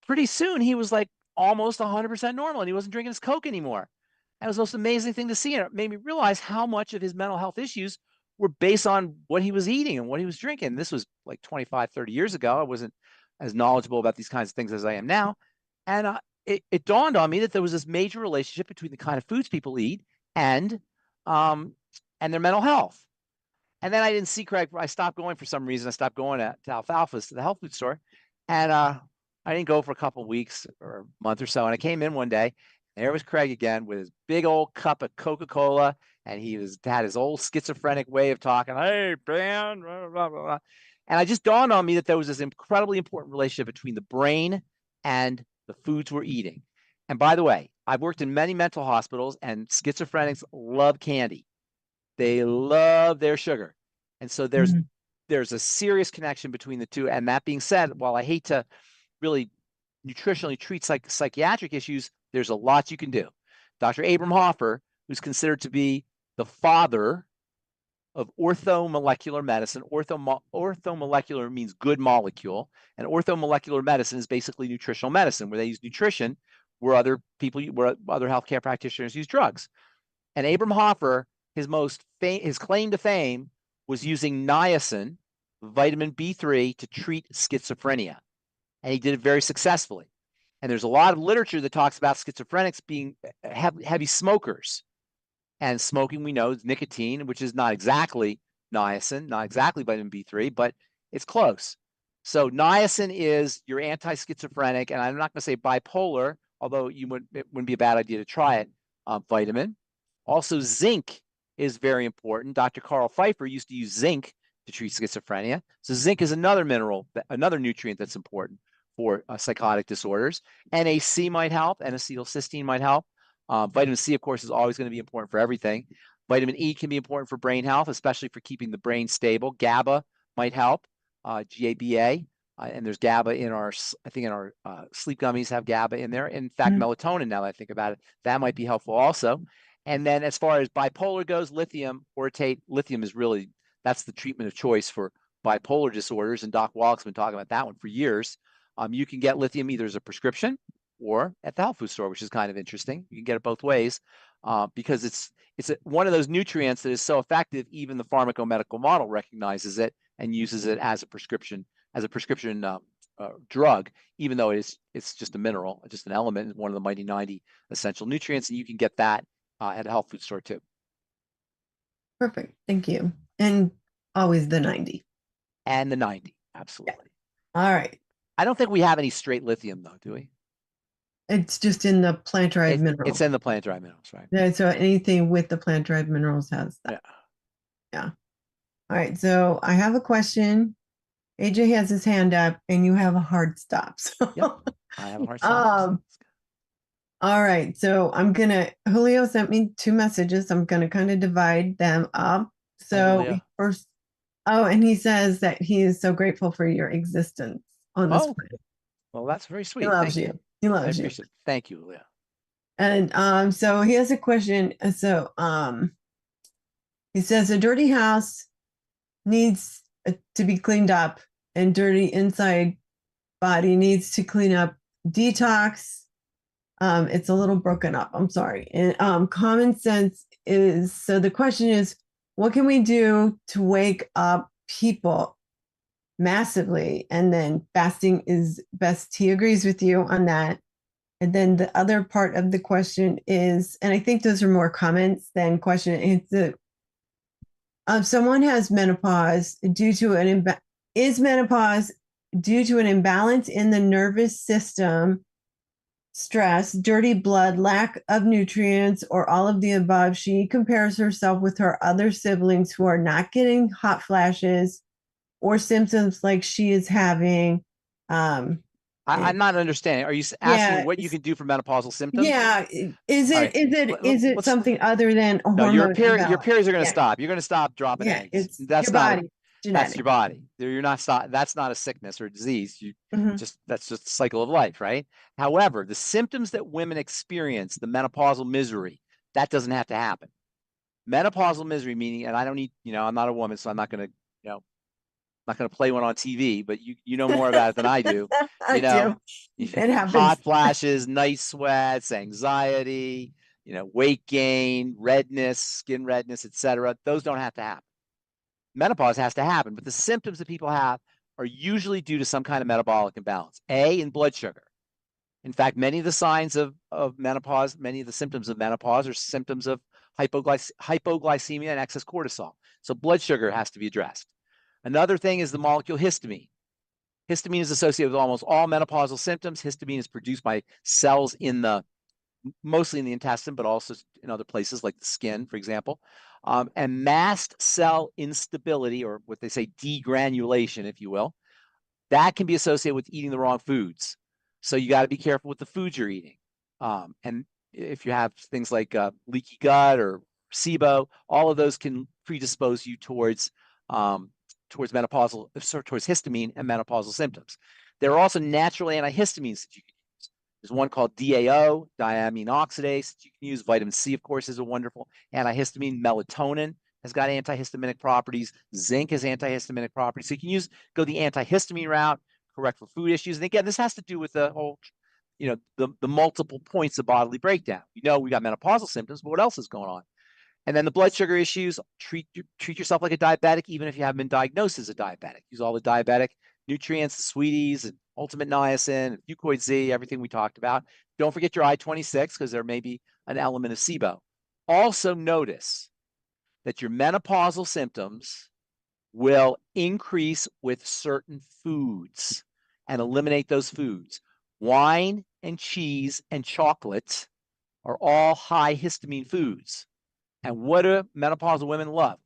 pretty soon he was like almost 100% normal and he wasn't drinking his Coke anymore. That was the most amazing thing to see. And it made me realize how much of his mental health issues were based on what he was eating and what he was drinking. This was like 25, 30 years ago. I wasn't as knowledgeable about these kinds of things as I am now. And it dawned on me that there was this major relationship between the kind of foods people eat and their mental health. And then I didn't see Craig. I stopped going for some reason. I stopped going to Alfalfa's, to the health food store. And I didn't go for a couple of weeks or a month or so. And I came in one day. There was Craig again with his big old cup of Coca-Cola. And he had his old schizophrenic way of talking. Hey, Ben, blah, blah, blah. And it just dawned on me that there was this incredibly important relationship between the brain and the foods we're eating. And by the way, I've worked in many mental hospitals and schizophrenics love candy. They love their sugar. And so there's a serious connection between the two. And that being said, while I hate to really nutritionally treat psychiatric issues, there's a lot you can do. Dr. Abram Hoffer, who's considered to be the father of orthomolecular medicine. Orthomolecular means good molecule, and orthomolecular medicine is basically nutritional medicine, where they use nutrition where other healthcare practitioners use drugs. And Abram Hoffer, his claim to fame was using niacin, vitamin B3, to treat schizophrenia, and he did it very successfully. And there's a lot of literature that talks about schizophrenics being heavy smokers. And smoking, we know, is nicotine, which is not exactly niacin, not exactly vitamin B3, but it's close. So niacin is your anti-schizophrenic, and I'm not going to say bipolar, although it wouldn't be a bad idea to try it, vitamin. Also, zinc is very important. Dr. Carl Pfeiffer used to use zinc to treat schizophrenia. So zinc is another mineral, another nutrient that's important for psychotic disorders. NAC might help, N-acetylcysteine might help. Vitamin C, of course, is always going to be important for everything. Vitamin E can be important for brain health, especially for keeping the brain stable. GABA might help, GABA, and there's GABA in our sleep gummies have GABA in there. In fact, melatonin, now that I think about it, that might be helpful also. And then as far as bipolar goes, lithium orotate. Lithium is really, that's the treatment of choice for bipolar disorders. And Doc Wallach's been talking about that one for years. You can get lithium either as a prescription or at the health food store, which is kind of interesting. You can get it both ways because it's one of those nutrients that is so effective, even the pharmacomedical model recognizes it and uses it as a prescription drug, even though it's just a mineral, just an element, one of the mighty 90 essential nutrients, and you can get that at a health food store too. Perfect, thank you. And always the 90. And the 90, absolutely. Yeah. All right. I don't think we have any straight lithium though, do we? It's just in the plant-derived minerals. It's in the plant-derived minerals, right? Yeah, so anything with the plant-derived minerals has that. Yeah. All right, so I have a question. AJ has his hand up, and you have a hard stop. So. Yep, I have a hard stop. All right, so Julio sent me 2 messages. I'm going to kind of divide them up. So first, and he says that he is so grateful for your existence on this planet. Well, that's very sweet. He loves you. He loves you. Thank you, Leah. And so he has a question. So he says a dirty house needs to be cleaned up, and dirty inside body needs to clean up. Detox. It's a little broken up. I'm sorry. And common sense is, so the question is, what can we do to wake up people massively? And then fasting is best. He agrees with you on that. And then the other part of the question is, and I think those are more comments than question. It's someone has menopause due to is menopause due to an imbalance in the nervous system, stress, dirty blood, lack of nutrients, or all of the above. She compares herself with her other siblings who are not getting hot flashes or symptoms like she is having. I'm not understanding. Are you asking what you can do for menopausal symptoms? Yeah. Is it something other than a hormone? No, your periods are going to stop. You're going to stop dropping eggs. It's that's your body. That's your body. You're not that's not a sickness or a disease. That's just a cycle of life, right? However, the symptoms that women experience, the menopausal misery, that doesn't have to happen. Menopausal misery meaning, and I don't need, I'm not a woman, so I'm not going to, not going to play one on TV, but you know more about it than I do. I do. It happens. Hot flashes, night sweats, anxiety, weight gain, redness, skin redness, etc. Those don't have to happen. Menopause has to happen, but the symptoms that people have are usually due to some kind of metabolic imbalance. In blood sugar. In fact, many of the signs of menopause, many of the symptoms of menopause are symptoms of hypoglycemia and excess cortisol. So blood sugar has to be addressed. Another thing is the molecule histamine. Histamine is associated with almost all menopausal symptoms. Histamine is produced by cells mostly in the intestine, but also in other places like the skin, for example. And mast cell instability, or what they say degranulation, if you will, that can be associated with eating the wrong foods. So you got to be careful with the foods you're eating. And if you have things like leaky gut or SIBO, all of those can predispose you towards histamine and menopausal symptoms. There are also natural antihistamines that you can use. There's one called DAO, diamine oxidase, that you can use. Vitamin C, of course, is a wonderful antihistamine. Melatonin has got antihistaminic properties. Zinc has antihistaminic properties. So you can go the antihistamine route, correct for food issues. And again, this has to do with the whole, the multiple points of bodily breakdown. We got menopausal symptoms, but what else is going on? And then the blood sugar issues, treat yourself like a diabetic, even if you haven't been diagnosed as a diabetic. Use all the diabetic nutrients, the sweeties, and ultimate niacin, and Fuchs Z, everything we talked about. Don't forget your I-26 because there may be an element of SIBO. Also notice that your menopausal symptoms will increase with certain foods and eliminate those foods. Wine and cheese and chocolate are all high histamine foods. And what do menopausal women love?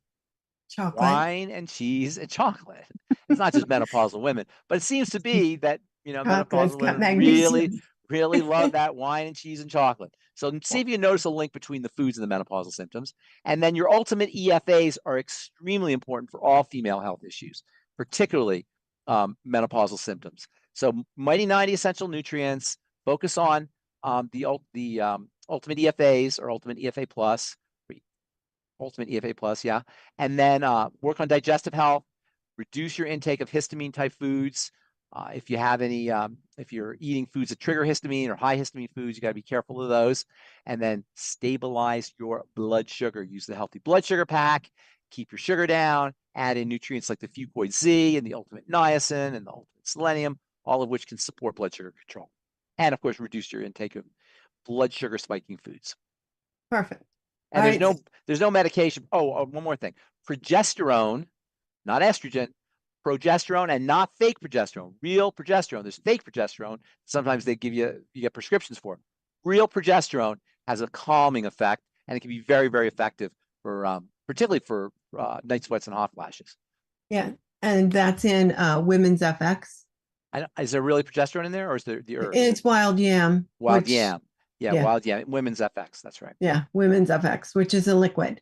Chocolate. Wine and cheese and chocolate. It's not just menopausal women, but it seems to be that, menopausal women really love that wine and cheese and chocolate. So see if you notice a link between the foods and the menopausal symptoms. And then your ultimate EFAs are extremely important for all female health issues, particularly menopausal symptoms. So Mighty 90 essential nutrients, focus on the ultimate EFAs or ultimate EFA plus. Ultimate EFA plus, yeah. And then work on digestive health, reduce your intake of histamine type foods. If you have any, if you're eating foods that trigger histamine or high histamine foods, you got to be careful of those. And then stabilize your blood sugar. Use the healthy blood sugar pack, keep your sugar down, add in nutrients like the Fuchs Z and the ultimate niacin and the ultimate selenium, all of which can support blood sugar control. And of course, reduce your intake of blood sugar spiking foods. Perfect. And there's no medication. Oh, one more thing. Progesterone, not estrogen, progesterone and not fake progesterone, real progesterone. There's fake progesterone. Sometimes you get prescriptions for it. Real progesterone has a calming effect, and it can be very, very effective for, particularly for night sweats and hot flashes. Yeah. And that's in Women's FX. Is there really progesterone in there, or is there the herbs? It's wild yam. Wild yam. Yeah, wild yam. Women's FX. That's right. Yeah, Women's FX, which is a liquid.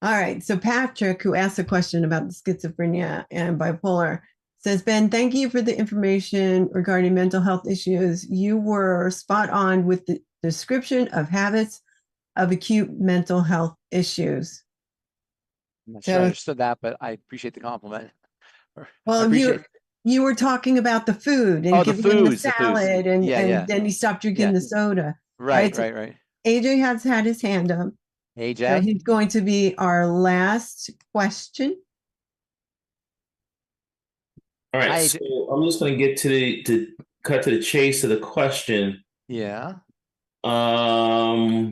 All right. So Patrick, who asked a question about the schizophrenia and bipolar, says, Ben, thank you for the information regarding mental health issues. You were spot on with the description of habits of acute mental health issues. I'm not sure I understood that, but I appreciate the compliment. Well, you were talking about the food and giving him the salad, and then he stopped drinking the soda. Right. AJ has had his hand up. AJ. So he's going to be our last question. All right. So I'm just going to get to cut to the chase of the question. Yeah. Are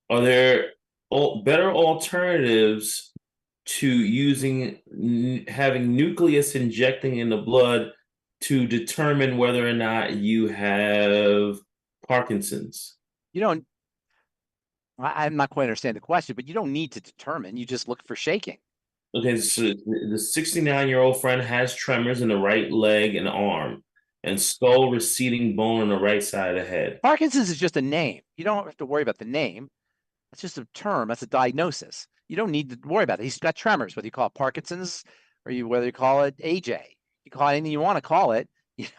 there better alternatives to having nucleus injecting in the blood to determine whether or not you have Parkinson's? You don't, I'm not quite understand the question, but you don't need to determine. You just look for shaking. Okay, so the 69-year-old friend has tremors in the right leg and arm and skull receding bone on the right side of the head. Parkinson's is just a name. You don't have to worry about the name. That's just a term. That's a diagnosis. You don't need to worry about it. He's got tremors, whether you call it Parkinson's or whether you call it AJ. You call it anything you want to call it. It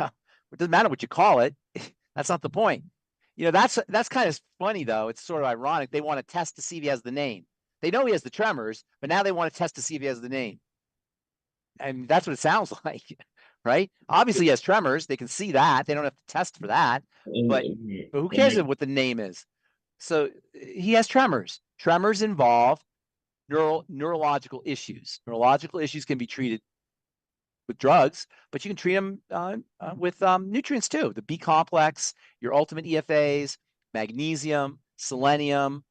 doesn't matter what you call it. That's not the point. That's kind of funny, though. It's sort of ironic. They want to test to see if he has the name. They know he has the tremors, but now they want to test to see if he has the name. And that's what it sounds like, right? Obviously, he has tremors. They can see that. They don't have to test for that. But who cares what the name is? So he has tremors. Tremors involve neurological issues. Neurological issues can be treated with drugs, but you can treat them with nutrients too. The B complex, your ultimate EFAs, magnesium, selenium,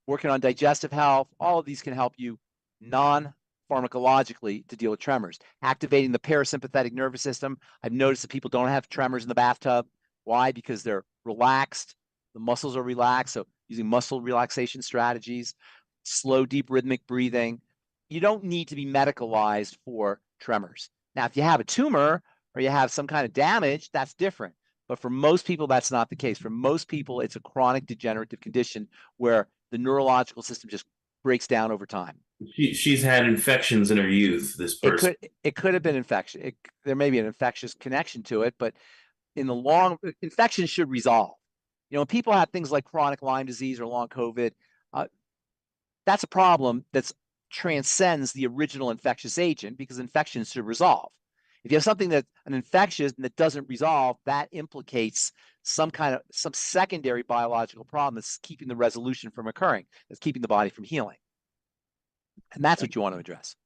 working on digestive health. All of these can help you non-pharmacologically to deal with tremors. Activating the parasympathetic nervous system. I've noticed that people don't have tremors in the bathtub. Why? Because they're relaxed. The muscles are relaxed. So using muscle relaxation strategies, slow, deep rhythmic breathing. You don't need to be medicalized for tremors. Now, if you have a tumor or you have some kind of damage, that's different. But for most people, that's not the case. For most people, it's a chronic degenerative condition where the neurological system just breaks down over time. She's had infections in her youth, this person. It could have been infection. There may be an infectious connection to it, but in the long, infection should resolve. When people have things like chronic Lyme disease or long COVID, that's a problem that transcends the original infectious agent because infections should resolve. If you have something that's an infectious and that doesn't resolve, that implicates some secondary biological problem that's keeping the resolution from occurring, that's keeping the body from healing. And that's what you want to address.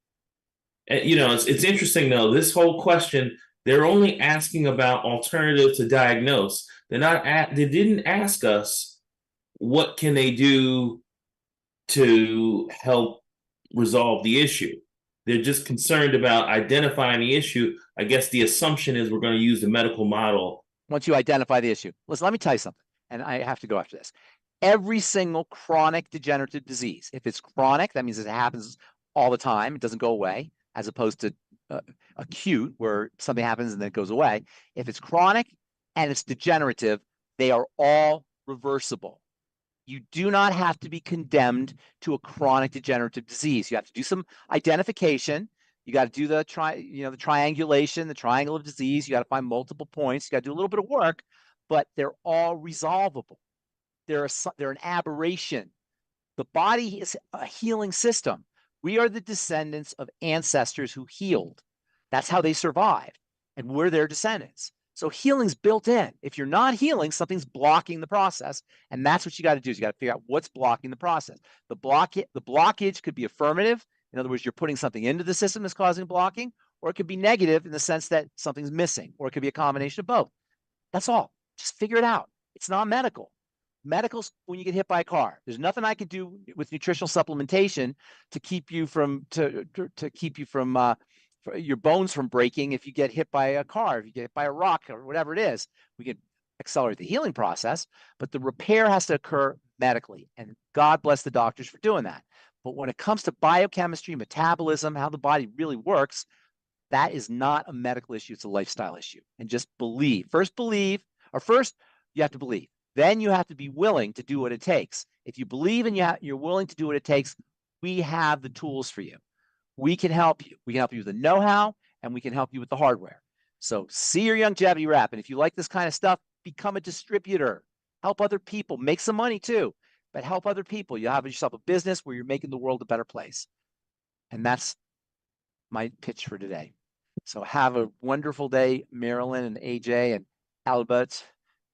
It's interesting though, this whole question, they're only asking about alternatives to diagnose. They didn't ask us what can they do to help resolve the issue. They're just concerned about identifying the issue. I guess the assumption is we're going to use the medical model. Once you identify the issue. Listen, let me tell you something, and I have to go after this. Every single chronic degenerative disease, if it's chronic, that means it happens all the time. It doesn't go away, as opposed to acute, where something happens and then it goes away. If it's chronic and it's degenerative, they are all reversible. You do not have to be condemned to a chronic degenerative disease. You have to do some identification. You got to do the triangulation, the triangle of disease. You got to find multiple points. You got to do a little bit of work, but they're all resolvable. They're an aberration. The body is a healing system. We are the descendants of ancestors who healed. That's how they survived, and we're their descendants. So healing's built in. If you're not healing, something's blocking the process, and that's what you got to do. Is you got to figure out what's blocking the process. The blockage could be affirmative. In other words, you're putting something into the system that's causing blocking, or it could be negative in the sense that something's missing, or it could be a combination of both. That's all. Just figure it out. It's not medical. Medical's when you get hit by a car. There's nothing I can do with nutritional supplementation to keep you from your bones from breaking if you get hit by a car, if you get hit by a rock or whatever it is. We can accelerate the healing process, but the repair has to occur medically, and God bless the doctors for doing that. But when it comes to biochemistry, metabolism, how the body really works, that is not a medical issue. It's a lifestyle issue. And just believe. First you have to believe. Then you have to be willing to do what it takes. If you believe and you're willing to do what it takes, we have the tools for you. We can help you. We can help you with the know-how, and we can help you with the hardware. So see your longevity rep. And if you like this kind of stuff, become a distributor. Help other people. Make some money too, but help other people. You'll have yourself a business where you're making the world a better place. And that's my pitch for today. So have a wonderful day, Marilyn and AJ and Albert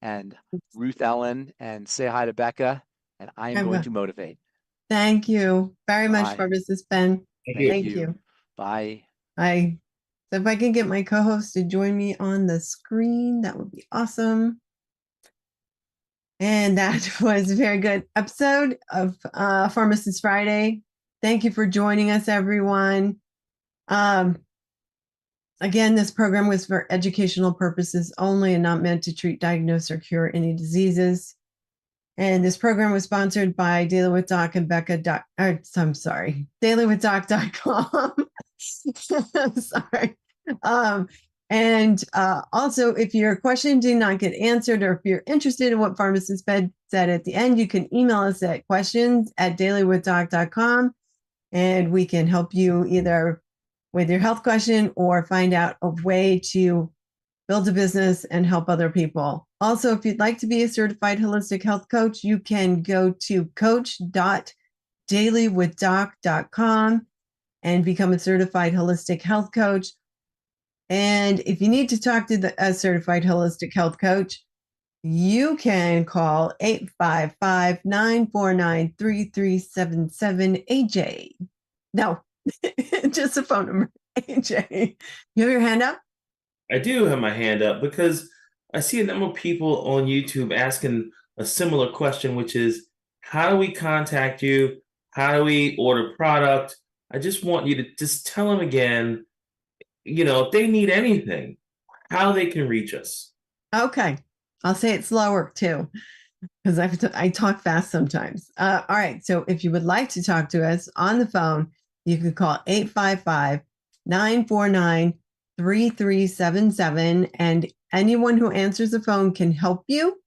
and Ruth Ellen, and say hi to Becca, and I am going to motivate. Thank you very much, Pharmacist Ben. Thank you. Bye. Bye. So if I can get my co-host to join me on the screen, that would be awesome. And that was a very good episode of Pharmacist Friday. Thank you for joining us, everyone. Again, this program was for educational purposes only and not meant to treat, diagnose, or cure any diseases. And this program was sponsored by Daily with Doc and Becca. I'm sorry, dailywithdoc.com. Sorry. Also, if your question did not get answered, or if you're interested in what Pharmacist Ben said at the end, you can email us at questions@dailywithdoc.com, and we can help you either with your health question or find out a way to build a business and help other people. Also, if you'd like to be a certified holistic health coach, you can go to coach.dailywithdoc.com and become a certified holistic health coach. And if you need to talk to a certified holistic health coach, you can call 855-949-3377 AJ. No, just a phone number, AJ. You have your hand up? I do have my hand up because I see a number of people on YouTube asking a similar question, which is, how do we contact you? How do we order product? I just want you to just tell them again, if they need anything, how they can reach us. Okay. I'll say it slower too, because I talk fast sometimes. All right. So if you would like to talk to us on the phone, you can call 855-949-3377, and anyone who answers the phone can help you.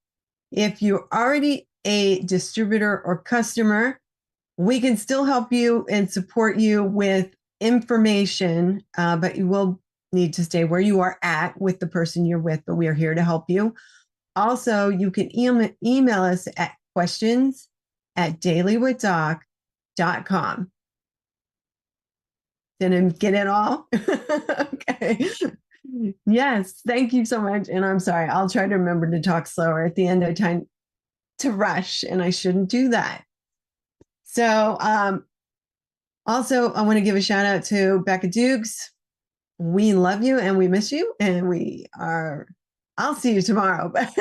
If you're already a distributor or customer, we can still help you and support you with information, but you will need to stay where you are at with the person you're with, but we are here to help you. Also, you can email us at questions@dailywithdoc.com. Did I get it all? Okay. Yes, thank you so much. And I'm sorry, I'll try to remember to talk slower. At the end, I tend to rush, and I shouldn't do that. So also, I want to give a shout out to Becca Dukes. We love you and we miss you, and I'll see you tomorrow, but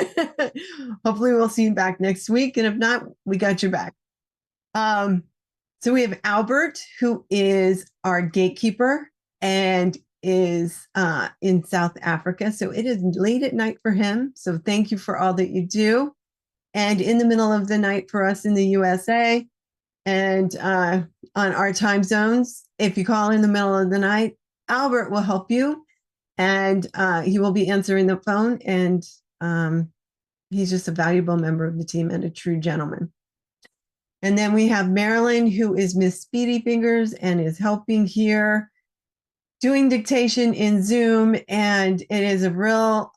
hopefully we'll see you back next week. And if not, we got your back. So we have Albert, who is our gatekeeper and is in South Africa. So it is late at night for him. So thank you for all that you do. And in the middle of the night for us in the USA and on our time zones, if you call in the middle of the night, Albert will help you, and he will be answering the phone. And he's just a valuable member of the team and a true gentleman. And then we have Marilyn, who is Miss Speedy Fingers and is helping here doing dictation in Zoom. And it is a real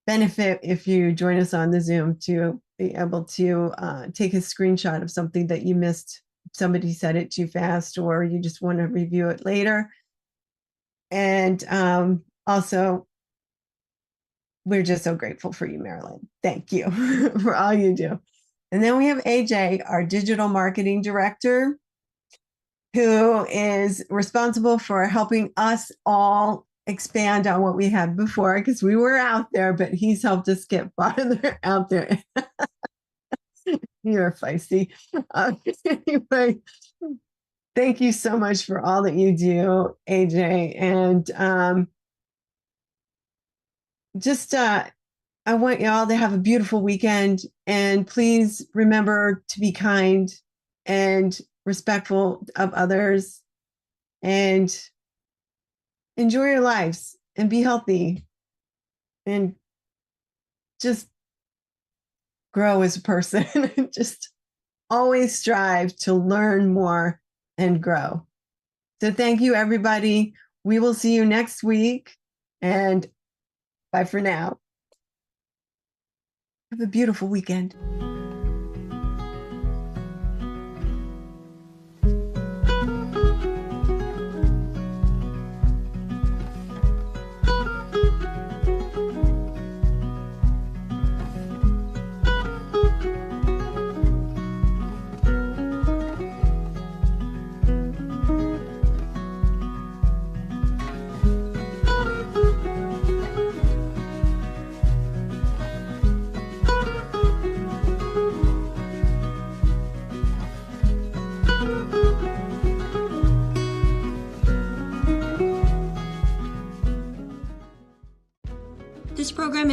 benefit if you join us on the Zoom to be able to take a screenshot of something that you missed. Somebody said it too fast, or you just want to review it later. And also, we're just so grateful for you, Marilyn. Thank you for all you do. And then we have AJ, our digital marketing director, who is responsible for helping us all expand on what we had before, because we were out there, but he's helped us get farther out there. You're feisty. Anyway, thank you so much for all that you do, AJ. And I want y'all to have a beautiful weekend. And please remember to be kind and respectful of others, and enjoy your lives and be healthy and just grow as a person. Just always strive to learn more and grow. So thank you, everybody. We will see you next week, and bye for now. Have a beautiful weekend.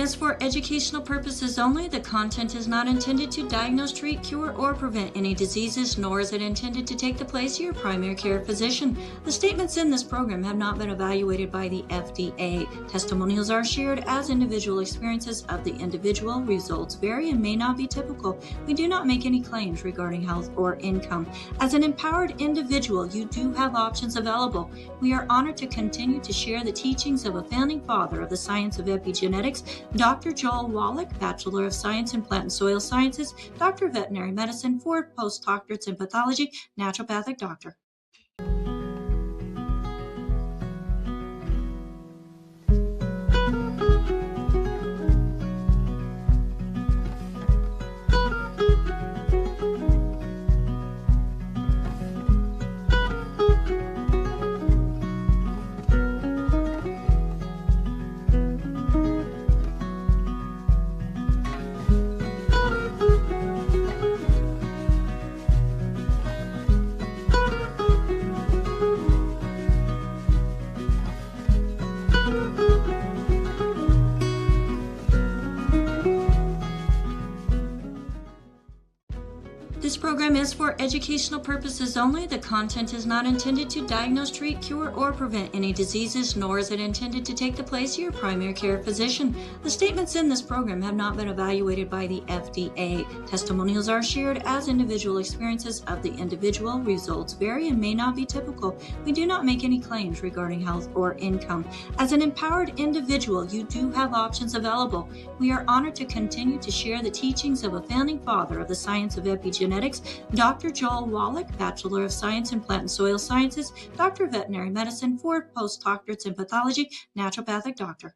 is for educational purposes only. The content is not intended to diagnose, treat, cure, or prevent any diseases, nor is it intended to take the place of your primary care physician. The statements in this program have not been evaluated by the FDA. Testimonials are shared as individual experiences of the individual. Results vary and may not be typical. We do not make any claims regarding health or income. As an empowered individual, you do have options available. We are honored to continue to share the teachings of a founding father of the science of epigenetics, Dr. Joel Wallach, Bachelor of Science in Plant and Soil Sciences, Doctor of Veterinary Medicine, 4 postdoctorates in pathology, naturopathic doctor. This program is for educational purposes only. The content is not intended to diagnose, treat, cure, or prevent any diseases, nor is it intended to take the place of your primary care physician. The statements in this program have not been evaluated by the FDA. Testimonials are shared as individual experiences of the individual. Results vary and may not be typical. We do not make any claims regarding health or income. As an empowered individual, you do have options available. We are honored to continue to share the teachings of a founding father of the science of epigenetics, Dr. Joel Wallach, Bachelor of Science in Plant and Soil Sciences, Doctor of Veterinary Medicine, 4 postdoctorates in pathology, naturopathic doctor.